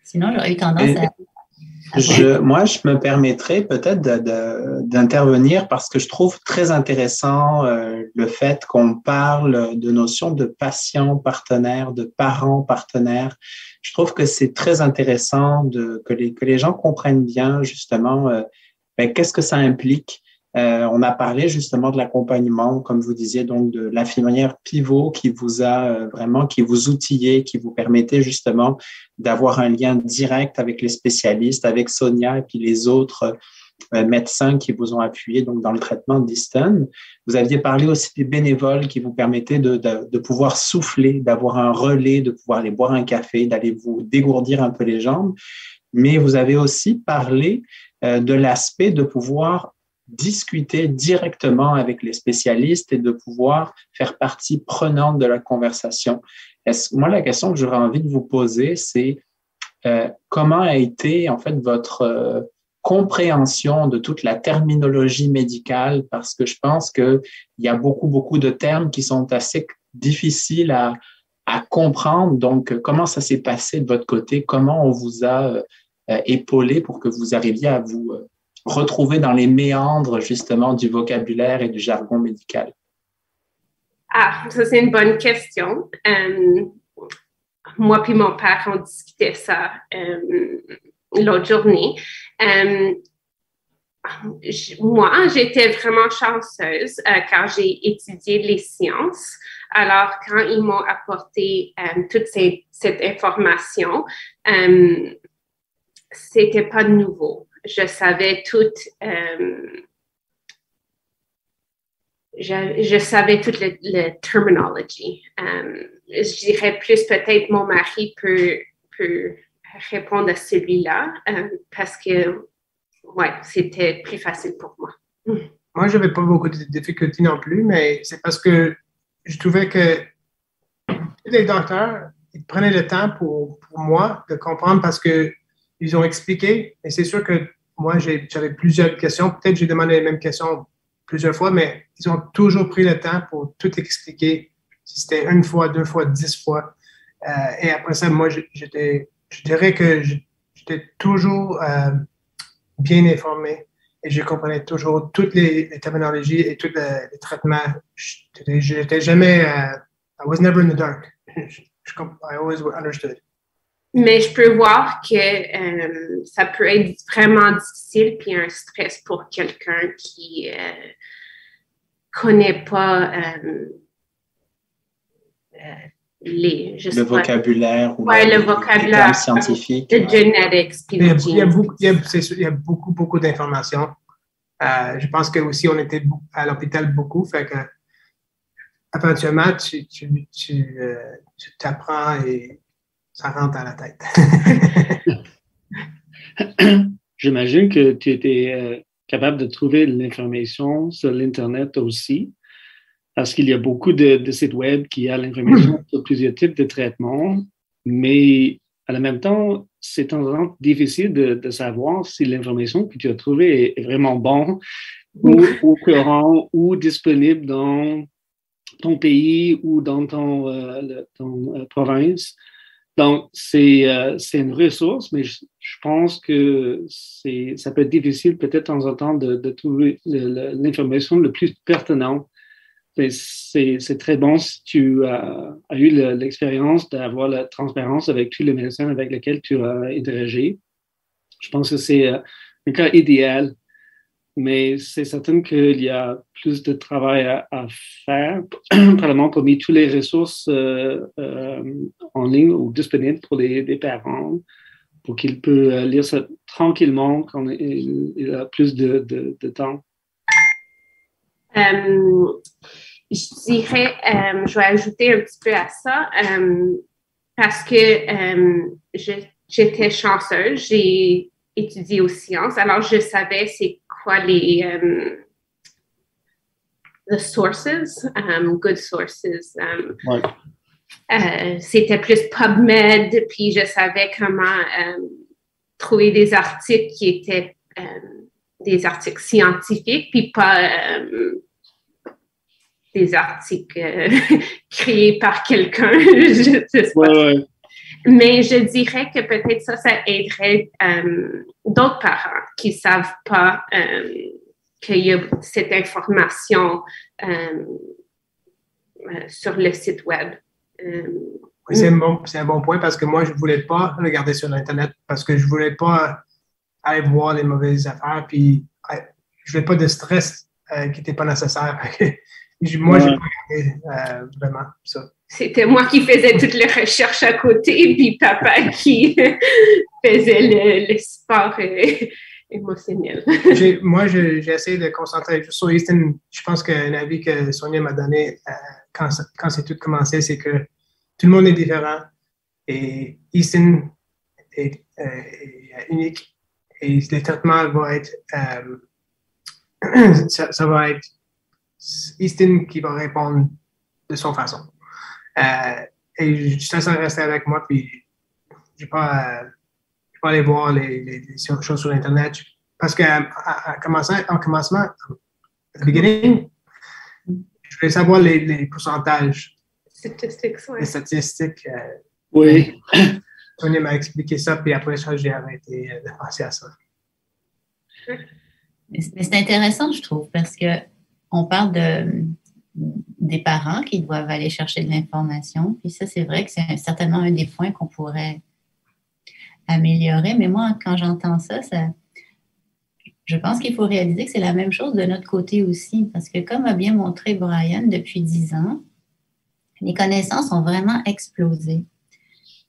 Sinon, j'aurais eu tendance à... Moi, je me permettrais peut-être d'intervenir parce que je trouve très intéressant le fait qu'on parle de notion de patient partenaire, de parent partenaire. Je trouve que c'est très intéressant que les gens comprennent bien justement qu'est-ce que ça implique. On a parlé justement de l'accompagnement, comme vous disiez, donc de l'infirmière pivot qui vous a vraiment, qui vous outillait, qui vous permettait justement d'avoir un lien direct avec les spécialistes, avec Sonia et puis les autres médecins qui vous ont appuyé donc dans le traitement d'Easton. Vous aviez parlé aussi des bénévoles qui vous permettaient de pouvoir souffler, d'avoir un relais, de pouvoir aller boire un café, d'aller vous dégourdir un peu les jambes. Mais vous avez aussi parlé de l'aspect de pouvoir discuter directement avec les spécialistes et de pouvoir faire partie prenante de la conversation. Moi, la question que j'aurais envie de vous poser, c'est comment a été en fait votre compréhension de toute la terminologie médicale, parce que je pense qu'il y a beaucoup de termes qui sont assez difficiles à comprendre. Donc, comment ça s'est passé de votre côté? Comment on vous a épaulé pour que vous arriviez à vous retrouver dans les méandres justement du vocabulaire et du jargon médical? Ah, ça c'est une bonne question. Moi puis mon père, on discutait ça l'autre journée. Moi, j'étais vraiment chanceuse car j'ai étudié les sciences. Alors, quand ils m'ont apporté toute cette information, c'était pas nouveau. Je savais toute la terminologie. Je dirais plus peut-être mon mari peut répondre à celui-là parce que c'était plus facile pour moi. Moi, je n'avais pas beaucoup de difficultés non plus, mais c'est parce que je trouvais que les docteurs ils prenaient le temps pour moi de comprendre parce que ils ont expliqué, et c'est sûr que moi, j'avais plusieurs questions. Peut-être que j'ai demandé les mêmes questions plusieurs fois, mais ils ont toujours pris le temps pour tout expliquer si c'était une fois, 2 fois, 10 fois. Et après ça, moi, je dirais que j'étais toujours bien informé et je comprenais toujours toutes les terminologies et tous les traitements. J'étais jamais, I was never in the dark. I always understood. Mais je peux voir que ça peut être vraiment difficile puis un stress pour quelqu'un qui connaît pas le vocabulaire ou le les vocabulaire termes scientifiques. Le genetics. Il y a beaucoup d'informations. Je pense que aussi on était à l'hôpital beaucoup, fait que éventuellement tu t'apprends et ça rentre dans la tête. J'imagine que tu étais capable de trouver l'information sur l'Internet aussi, parce qu'il y a beaucoup de sites web qui ont l'information sur plusieurs types de traitements, mais à la même temps, c'est temps difficile de savoir si l'information que tu as trouvée est vraiment bonne ou au courant ou disponible dans ton pays ou dans ton province. Donc, c'est une ressource, mais je pense que ça peut être difficile peut-être de temps en temps de trouver l'information le plus pertinente. C'est très bon si tu as eu l'expérience d'avoir la transparence avec tous les médecins avec lesquels tu as interagi. Je pense que c'est un cas idéal, mais c'est certain qu'il y a plus de travail à faire, probablement parmi toutes les ressources en ligne ou disponibles pour les parents, pour qu'ils peuvent lire ça tranquillement quand il a plus de temps. Je dirais, je vais ajouter un petit peu à ça, parce que j'étais chanceuse, j'ai étudié aux sciences, alors je savais c'est quoi les the sources, good sources. C'était plus PubMed, puis je savais comment trouver des articles qui étaient des articles scientifiques, puis pas des articles créés par quelqu'un. Je sais pas. Ouais. Mais je dirais que peut-être ça aiderait d'autres parents qui ne savent pas qu'il y a cette information sur le site web. Oui, c'est un bon point parce que moi, je ne voulais pas regarder sur l'Internet parce que je ne voulais pas aller voir les mauvaises affaires, puis je ne voulais pas de stress qui n'était pas nécessaire. Moi, je n'ai pas regardé vraiment ça. C'était moi qui faisais toutes les recherches à côté, puis papa qui faisait le support émotionnel. Moi, j'ai essayé de concentrer sur Easton. Je pense qu'un avis que Sonia m'a donné quand c'est tout commencé, c'est que tout le monde est différent et Easton est unique et les traitements vont être ça va être Easton qui va répondre de son façon. Et ça restait avec moi, puis je n'ai pas aller voir les choses sur Internet. Parce qu'en commencement, au beginning, je voulais savoir les pourcentages. Statistiques, oui. Les statistiques. Oui. Tony m'a expliqué ça, puis après ça, j'ai arrêté de penser à ça. Mais c'est intéressant, je trouve, parce qu'on parle des parents qui doivent aller chercher de l'information. Puis ça, c'est vrai que c'est certainement un des points qu'on pourrait améliorer. Mais moi, quand j'entends ça, je pense qu'il faut réaliser que c'est la même chose de notre côté aussi. Parce que comme a bien montré Brian, depuis 10 ans, les connaissances ont vraiment explosé.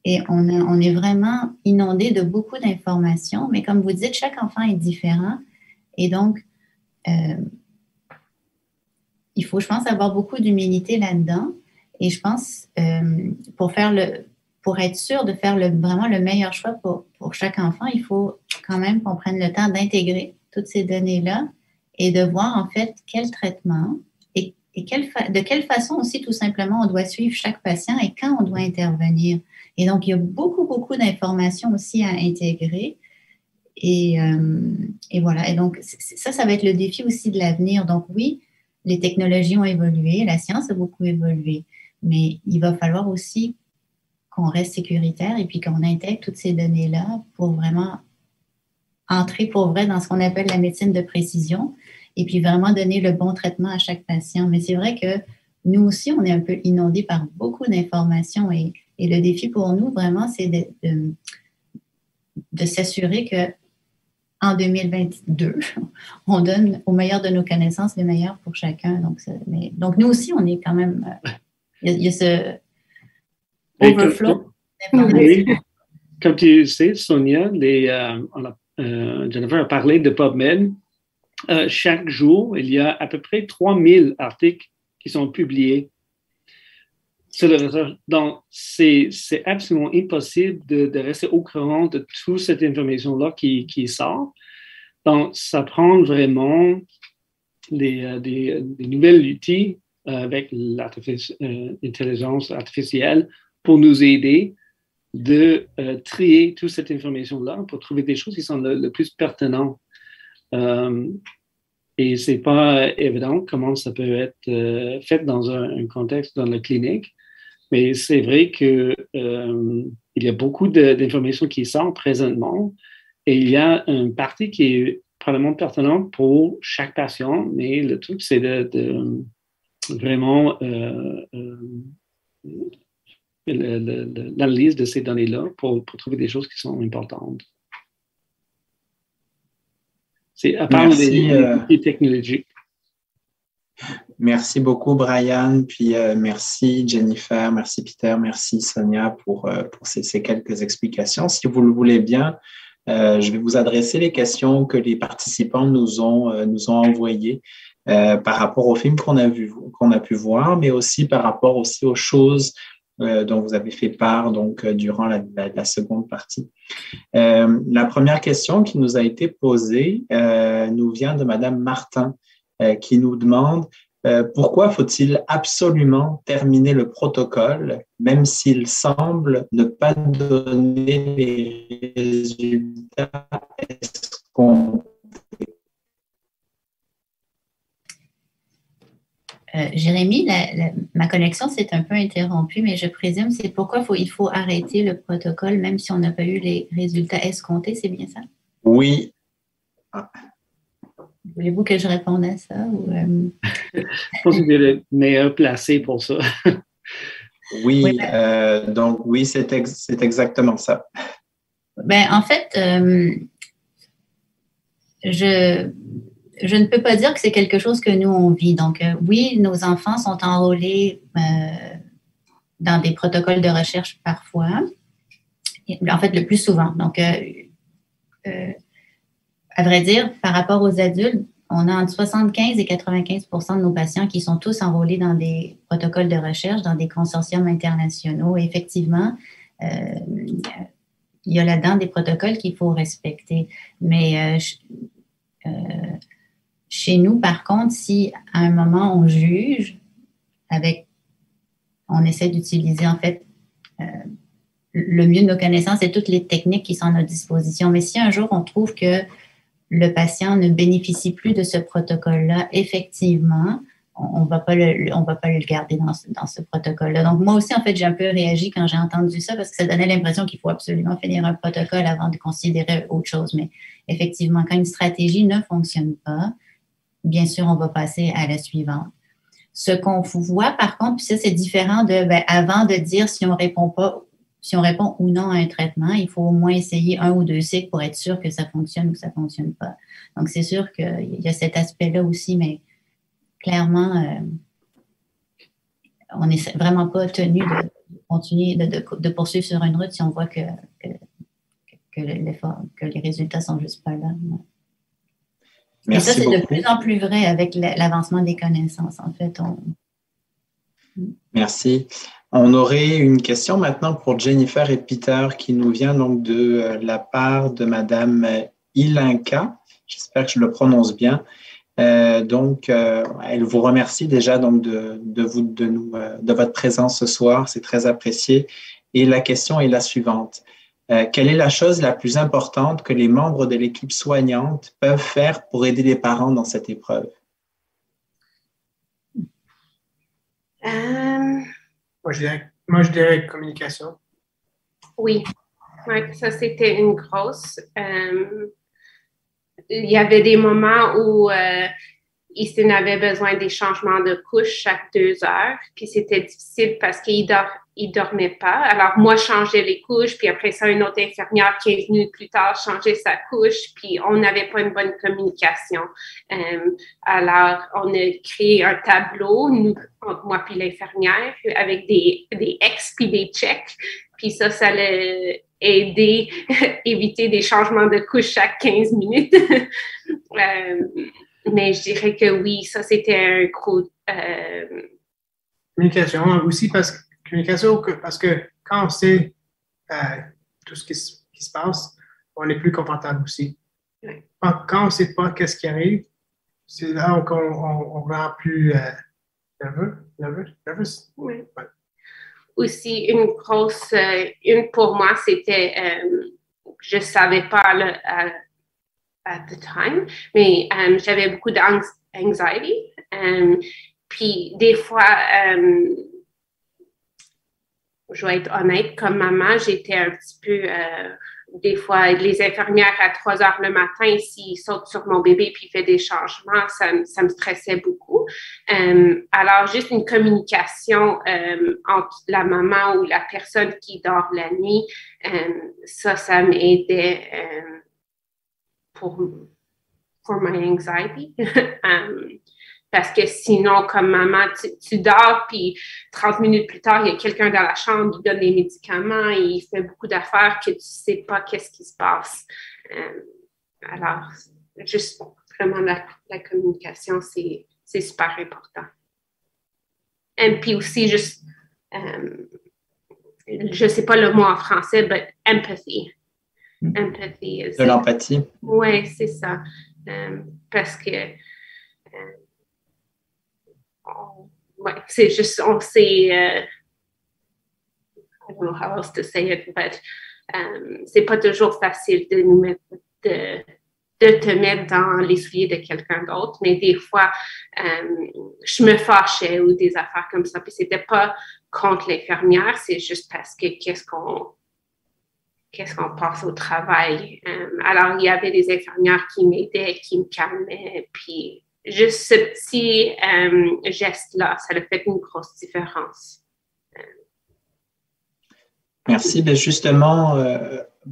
Et on est vraiment inondé de beaucoup d'informations. Mais comme vous dites, chaque enfant est différent. Et donc, il faut, je pense, avoir beaucoup d'humilité là-dedans. Et je pense, pour être sûr de faire vraiment le meilleur choix pour chaque enfant, il faut quand même qu'on prenne le temps d'intégrer toutes ces données-là et de voir, en fait, quel traitement et de quelle façon aussi, tout simplement, on doit suivre chaque patient et quand on doit intervenir. Et donc, il y a beaucoup, beaucoup d'informations aussi à intégrer. Et voilà. Et donc, ça va être le défi aussi de l'avenir. Donc, oui, les technologies ont évolué, la science a beaucoup évolué, Mais il va falloir aussi qu'on reste sécuritaire et puis qu'on intègre toutes ces données-là pour vraiment entrer pour vrai dans ce qu'on appelle la médecine de précision et puis vraiment donner le bon traitement à chaque patient. Mais c'est vrai que nous aussi, on est un peu inondés par beaucoup d'informations et le défi pour nous, vraiment, c'est de s'assurer qu'en 2022, on donne au meilleur de nos connaissances le meilleur pour chacun. Donc nous aussi, on est quand même... Il y a ce overflow d'informations. Oui. Comme tu sais, Sonia, Jennifer a parlé de PubMed. Chaque jour, il y a à peu près 3000 articles qui sont publiés sur le recherche. Donc, c'est absolument impossible de rester au courant de toute cette information-là qui sort. Donc, ça prend vraiment des nouvelles outils avec l'intelligence artificielle pour nous aider de trier toute cette information-là pour trouver des choses qui sont le plus pertinentes. Et ce n'est pas évident comment ça peut être fait dans un contexte dans la clinique, mais c'est vrai qu'il y a beaucoup d'informations qui sortent présentement et il y a une partie qui est probablement pertinente pour chaque patient, mais le truc, c'est de vraiment l'analyse de ces données-là pour trouver des choses qui sont importantes. C'est à part des outils technologiques. Merci beaucoup, Brian. Puis merci, Jennifer. Merci, Peter. Merci, Sonia, pour ces quelques explications. Si vous le voulez bien, je vais vous adresser les questions que les participants nous ont envoyées par rapport au film qu'on a pu voir, mais aussi par rapport aussi aux choses dont vous avez fait part donc durant la seconde partie. La première question qui nous a été posée nous vient de Madame Martin qui nous demande pourquoi faut-il absolument terminer le protocole même s'il semble ne pas donner les résultats escomptés? Jérémy, ma connexion s'est un peu interrompue, mais je présume c'est pourquoi il faut arrêter le protocole même si on n'a pas eu les résultats escomptés, c'est bien ça? Oui. Voulez-vous que je réponde à ça? Je pense que c'est le meilleur placé pour ça. Oui, donc oui, c'est exactement ça. Ben, en fait, je ne peux pas dire que c'est quelque chose que nous, on vit. Donc, oui, nos enfants sont enrôlés dans des protocoles de recherche parfois, en fait, le plus souvent. Donc, à vrai dire, par rapport aux adultes, on a entre 75 et 95 % de nos patients qui sont tous enrôlés dans des protocoles de recherche, dans des consortiums internationaux. Et effectivement, il y a là-dedans des protocoles qu'il faut respecter. Mais chez nous, par contre, si à un moment on juge, on essaie d'utiliser en fait le mieux de nos connaissances et toutes les techniques qui sont à notre disposition. Mais si un jour on trouve que le patient ne bénéficie plus de ce protocole-là, effectivement, on ne va pas le garder dans ce protocole-là. Donc, moi aussi, en fait, j'ai un peu réagi quand j'ai entendu ça parce que ça donnait l'impression qu'il faut absolument finir un protocole avant de considérer autre chose. Mais effectivement, quand une stratégie ne fonctionne pas, bien sûr, on va passer à la suivante. Ce qu'on voit, par contre, puis ça, c'est différent avant de dire si on répond ou non à un traitement, il faut au moins essayer 1 ou 2 cycles pour être sûr que ça fonctionne ou que ça ne fonctionne pas. Donc, c'est sûr qu'il y a cet aspect-là aussi, mais clairement, on n'est vraiment pas tenu de continuer de poursuivre sur une route si on voit que les résultats ne sont juste pas là. Merci et ça, c'est beaucoup. De plus en plus vrai avec l'avancement des connaissances. En fait, Merci. On aurait une question maintenant pour Jennifer et Peter qui nous vient donc de la part de Madame Ilinka. J'espère que je le prononce bien. Elle vous remercie déjà donc de votre présence ce soir. C'est très apprécié. Et la question est la suivante. Quelle est la chose la plus importante que les membres de l'équipe soignante peuvent faire pour aider les parents dans cette épreuve? Moi, je dirais communication. Oui, ça c'était une grosse. Il y avait des moments où Easton avait besoin des changements de couche chaque 2 heures, puis c'était difficile parce qu'il dormait pas. Alors, moi, je changeais les couches, puis après ça, une autre infirmière 15 minutes plus tard changeait sa couche, puis on n'avait pas une bonne communication. Alors, on a créé un tableau, entre moi puis l'infirmière, avec des X puis des checks, puis ça l'a aidé à éviter des changements de couche chaque 15 minutes. Mais je dirais que oui, ça c'était un gros... Communication aussi parce que quand on sait tout ce qui se passe, on est plus confortable aussi. Oui. Quand on ne sait pas qu'est-ce qui arrive, c'est là qu'on rend plus nerveux. Oui. Ouais. Aussi, une grosse... une pour moi, c'était... je ne savais pas at the time, mais j'avais beaucoup d'anxiety. Puis des fois, je vais être honnête, comme maman, j'étais un petit peu, des fois, les infirmières à 3 heures le matin, s'ils sautent sur mon bébé puis fait des changements, ça me stressait beaucoup. Alors, juste une communication entre la maman ou la personne qui dort la nuit, ça m'aidait pour my anxiety. Parce que sinon, comme maman, tu dors, puis 30 minutes plus tard, il y a quelqu'un dans la chambre qui donne des médicaments et il fait beaucoup d'affaires que tu ne sais pas qu'est-ce qui se passe. Alors, juste vraiment la communication, c'est super important. Et puis aussi, juste, je ne sais pas le mot en français, but empathy. Empathy. De l'empathie. Oui, c'est ça. Parce que ouais, c'est juste, on sait, I don't know how else to say it, but c'est pas toujours facile de te mettre dans les souliers de quelqu'un d'autre, mais des fois, je me fâchais ou des affaires comme ça, puis c'était pas contre l'infirmière, c'est juste parce que qu'est-ce qu'on passe au travail. Alors, il y avait des infirmières qui m'aidaient, qui me calmaient, puis juste ce petit geste-là, ça a fait une grosse différence. Merci. Ben justement,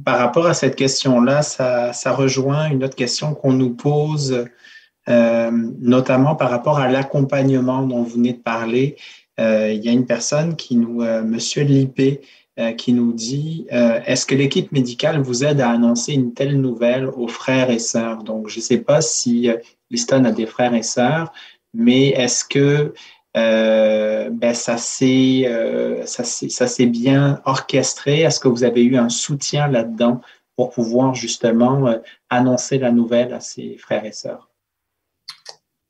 par rapport à cette question-là, ça rejoint une autre question qu'on nous pose, notamment par rapport à l'accompagnement dont vous venez de parler. Il y a une personne Monsieur Lippé, qui nous dit est-ce que l'équipe médicale vous aide à annoncer une telle nouvelle aux frères et sœurs? Donc, je ne sais pas si Easton a des frères et sœurs, mais est-ce que ça s'est bien orchestré? Est-ce que vous avez eu un soutien là-dedans pour pouvoir justement annoncer la nouvelle à ses frères et sœurs?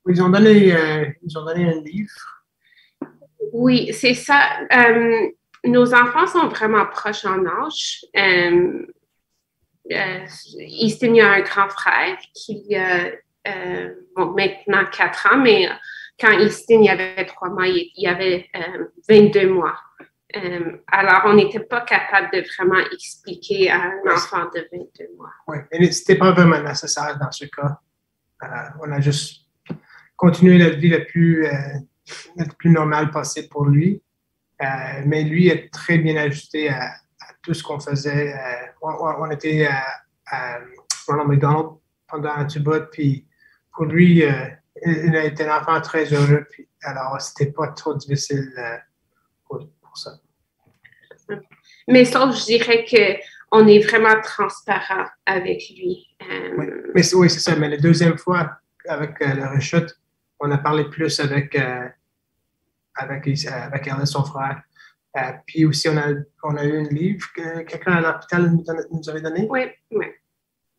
Ils ont donné un livre. Oui, c'est ça. Nos enfants sont vraiment proches en âge. Easton, il y a un grand frère qui a maintenant 4 ans, mais quand Easton il avait 3 mois, il avait 22 mois. Alors, on n'était pas capable de vraiment expliquer à un enfant de 22 mois. Oui, mais ce n'était pas vraiment nécessaire dans ce cas. On a juste continué la vie la plus normale possible pour lui. Mais lui est très bien ajusté à tout ce qu'on faisait. On était à Ronald McDonald pendant un petit bout, puis pour lui, il a été un enfant très heureux, puis alors c'était pas trop difficile pour ça. Mais sauf, je dirais qu'on est vraiment transparent avec lui. Oui, oui, c'est ça. Mais la deuxième fois, avec le rechute, on a parlé plus avec Alice, son frère. Puis aussi, on a eu un livre que quelqu'un à l'hôpital nous avait donné. Oui, oui.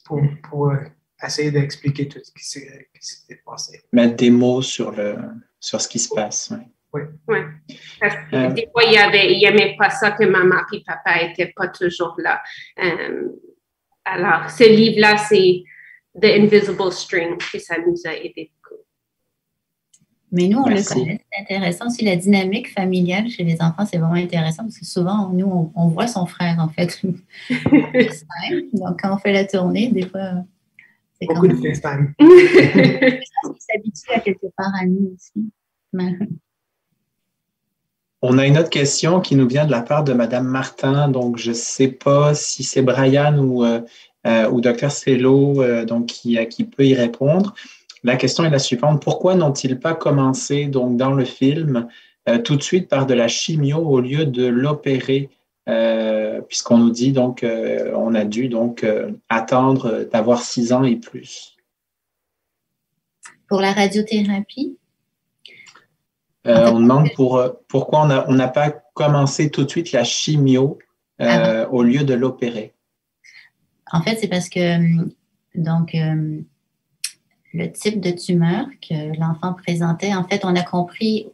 Pour essayer d'expliquer tout ce qui s'était passé. Mettre des mots sur ce qui se passe. Oui. Oui. Parce que des fois, il n'aimait pas ça que maman et papa n'étaient pas toujours là. Alors, ce livre-là, c'est The Invisible String, et ça nous a aidé beaucoup. Mais nous, on Merci. le connaît. C'est intéressant aussi. La dynamique familiale chez les enfants, c'est vraiment intéressant parce que souvent, nous, on voit son frère, en fait. Donc, quand on fait la tournée, des fois, c'est Beaucoup quand de même... FaceTime. On s'habitue à quelque part à nous aussi. On a une autre question qui nous vient de la part de Madame Martin. Donc, je ne sais pas si c'est Brian ou Dr. Cello donc, qui peut y répondre. La question est la suivante. Pourquoi n'ont-ils pas commencé donc, dans le film tout de suite par de la chimio au lieu de l'opérer? Puisqu'on nous dit donc on a dû donc attendre d'avoir 6 ans et plus. Pour la radiothérapie? On demande pourquoi on n'a pas commencé tout de suite la chimio au lieu de l'opérer. En fait, c'est parce que donc, le type de tumeur que l'enfant présentait, en fait, on a compris,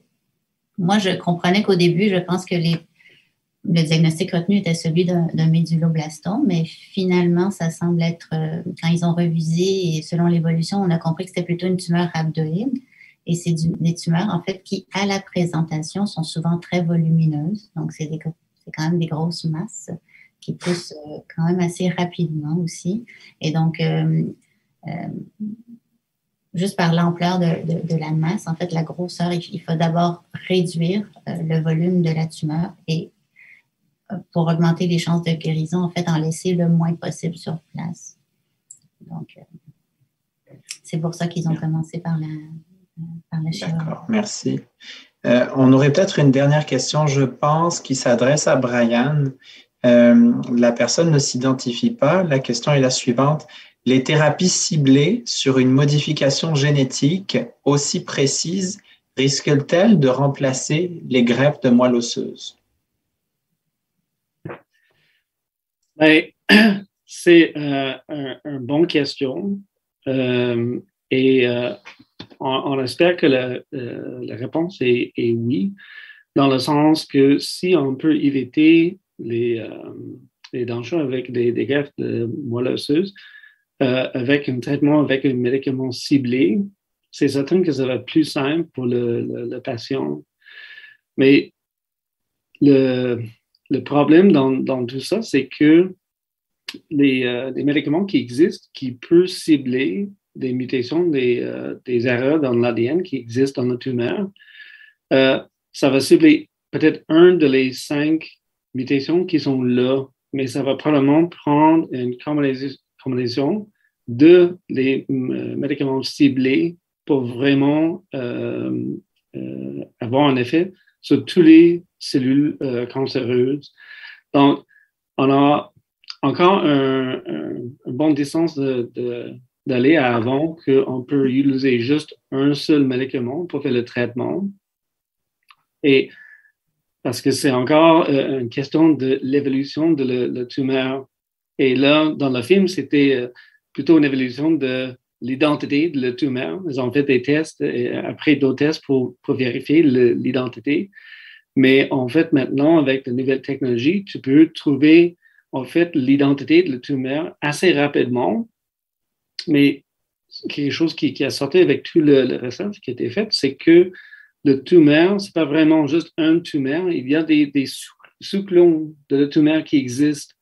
moi, je comprenais qu'au début, je pense que le diagnostic retenu était celui d'un méduloblastome, mais finalement, ça semble être, quand ils ont revisé et selon l'évolution, on a compris que c'était plutôt une tumeur rhabdoïde. Et c'est des tumeurs, en fait, qui, à la présentation, sont souvent très volumineuses. Donc, c'est quand même des grosses masses qui poussent quand même assez rapidement aussi. Et donc, juste par l'ampleur de la masse, en fait, la grosseur, il faut d'abord réduire le volume de la tumeur et pour augmenter les chances de guérison, en fait, en laisser le moins possible sur place. Donc, c'est pour ça qu'ils ont commencé par la chirurgie. D'accord, merci. On aurait peut-être une dernière question, je pense, qui s'adresse à Brian. La personne ne s'identifie pas. La question est la suivante. Les thérapies ciblées sur une modification génétique aussi précise risquent-elles de remplacer les greffes de moelle osseuse? Ben, c'est une bonne question. Et on espère que la réponse est oui, dans le sens que si on peut éviter les dangers avec des greffes de moelle osseuse, avec un traitement, avec un médicament ciblé, c'est certain que ça va être plus simple pour le patient. Mais le problème dans tout ça, c'est que les médicaments qui existent, qui peuvent cibler des mutations, des erreurs dans l'ADN qui existent dans la tumeur, ça va cibler peut-être un de les 5 mutations qui sont là, mais ça va probablement prendre une combinaison de les médicaments ciblés pour vraiment avoir un effet sur toutes les cellules cancéreuses. Donc, on a encore une bonne distance d'aller avant qu'on peut utiliser juste un seul médicament pour faire le traitement. Et parce que c'est encore une question de l'évolution de la tumeur. Et là, dans le film, c'était plutôt une évolution de l'identité de la tumeur. Ils ont fait des tests et après d'autres tests pour vérifier l'identité. Mais en fait, maintenant, avec de nouvelles technologies, tu peux trouver en fait l'identité de la tumeur assez rapidement. Mais quelque chose qui a sorti avec tout le recherche qui a été fait, c'est que le tumeur, c'est pas vraiment juste un tumeur. Il y a des sous-clones de la tumeur qui existent.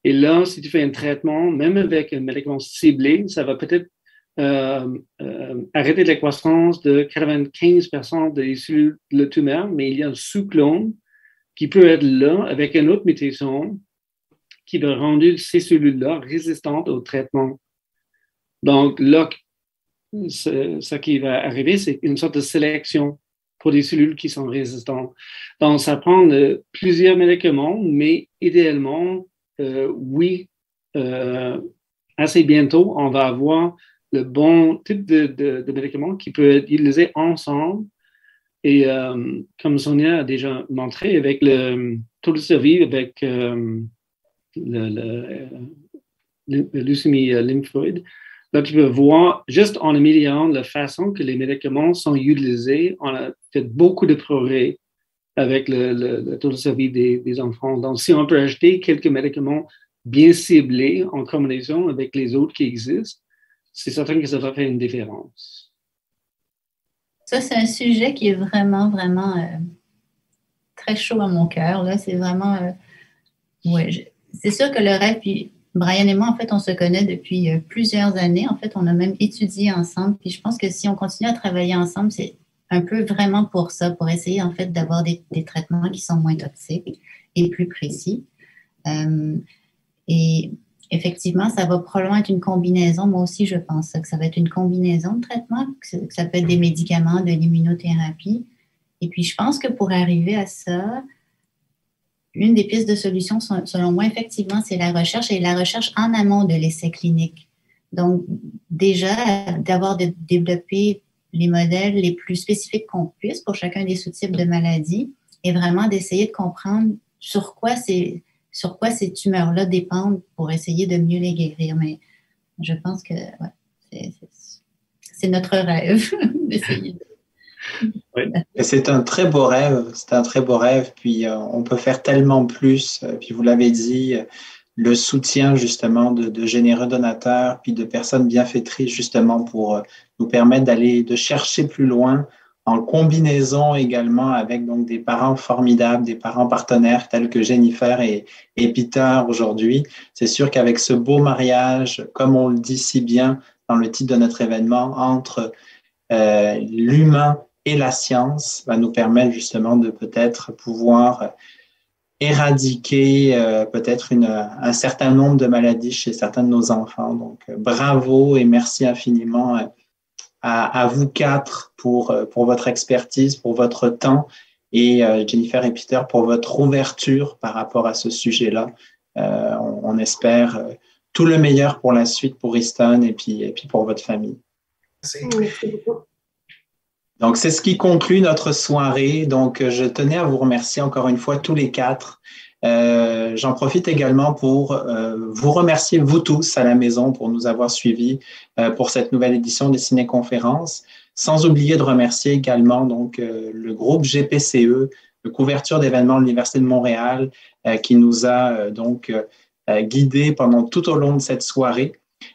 Et là, si tu fais un traitement, même avec un médicament ciblé, ça va peut-être arrêter la croissance de 95% des cellules de la tumeur, mais il y a un sous-clone qui peut être là avec une autre mutation qui va rendre ces cellules-là résistantes au traitement. Donc là, ce qui va arriver, c'est une sorte de sélection pour des cellules qui sont résistantes. Donc, ça prend plusieurs médicaments, mais idéalement, oui, assez bientôt, on va avoir le bon type de médicament qui peut être utilisé ensemble. Et comme Sonia a déjà montré, avec le taux de survie, avec le leucémie lymphoïde, là, tu peux voir, juste en améliorant la façon que les médicaments sont utilisés, on a fait beaucoup de progrès avec le taux de survie des enfants. Donc, si on peut ajouter quelques médicaments bien ciblés en combinaison avec les autres qui existent, c'est certain que ça va faire une différence. Ça, c'est un sujet qui est vraiment, vraiment très chaud à mon cœur. Là. C'est vraiment... c'est sûr que le rêve, puis Brian et moi, en fait, on se connaît depuis plusieurs années. En fait, on a même étudié ensemble. Puis je pense que si on continue à travailler ensemble, c'est un peu vraiment pour ça, pour essayer, en fait, d'avoir des traitements qui sont moins toxiques et plus précis. Et effectivement, ça va probablement être une combinaison. Moi aussi, je pense que ça va être une combinaison de traitements, que ça peut être des médicaments, de l'immunothérapie. Et puis, je pense que pour arriver à ça, une des pistes de solution, selon moi, effectivement, c'est la recherche et la recherche en amont de l'essai clinique. Donc, déjà, d'avoir développé les modèles les plus spécifiques qu'on puisse pour chacun des sous-types de maladies et vraiment d'essayer de comprendre sur quoi ces tumeurs-là dépendent pour essayer de mieux les guérir. Mais je pense que c'est notre rêve d'essayer de... Oui. C'est un très beau rêve, puis on peut faire tellement plus, puis vous l'avez dit, le soutien justement de généreux donateurs, puis de personnes bienfaitrices justement pour nous permettre de chercher plus loin, en combinaison également avec donc des parents formidables, des parents partenaires tels que Jennifer et Peter aujourd'hui. C'est sûr qu'avec ce beau mariage, comme on le dit si bien dans le titre de notre événement, entre l'humain et la science, va nous permettre justement de peut-être pouvoir éradiquer peut-être un certain nombre de maladies chez certains de nos enfants. Donc, bravo et merci infiniment à vous quatre pour votre expertise, pour votre temps et Jennifer et Peter pour votre ouverture par rapport à ce sujet-là. On espère tout le meilleur pour la suite pour Easton et puis pour votre famille. Merci beaucoup. Donc, c'est ce qui conclut notre soirée. Donc, je tenais à vous remercier encore une fois tous les quatre. J'en profite également pour vous remercier, vous tous à la maison, pour nous avoir suivis pour cette nouvelle édition des Ciné-Conférences. Sans oublier de remercier également donc, le groupe GPCE, de couverture d'événements de l'Université de Montréal, qui nous a guidés pendant tout au long de cette soirée.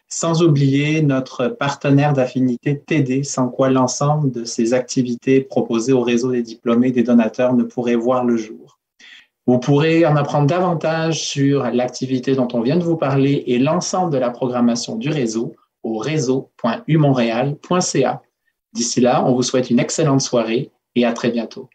Sans oublier notre partenaire d'affinité TD, sans quoi l'ensemble de ces activités proposées au réseau des diplômés des donateurs ne pourrait voir le jour. Vous pourrez en apprendre davantage sur l'activité dont on vient de vous parler et l'ensemble de la programmation du réseau au réseau.umontréal.ca. D'ici là, on vous souhaite une excellente soirée et à très bientôt.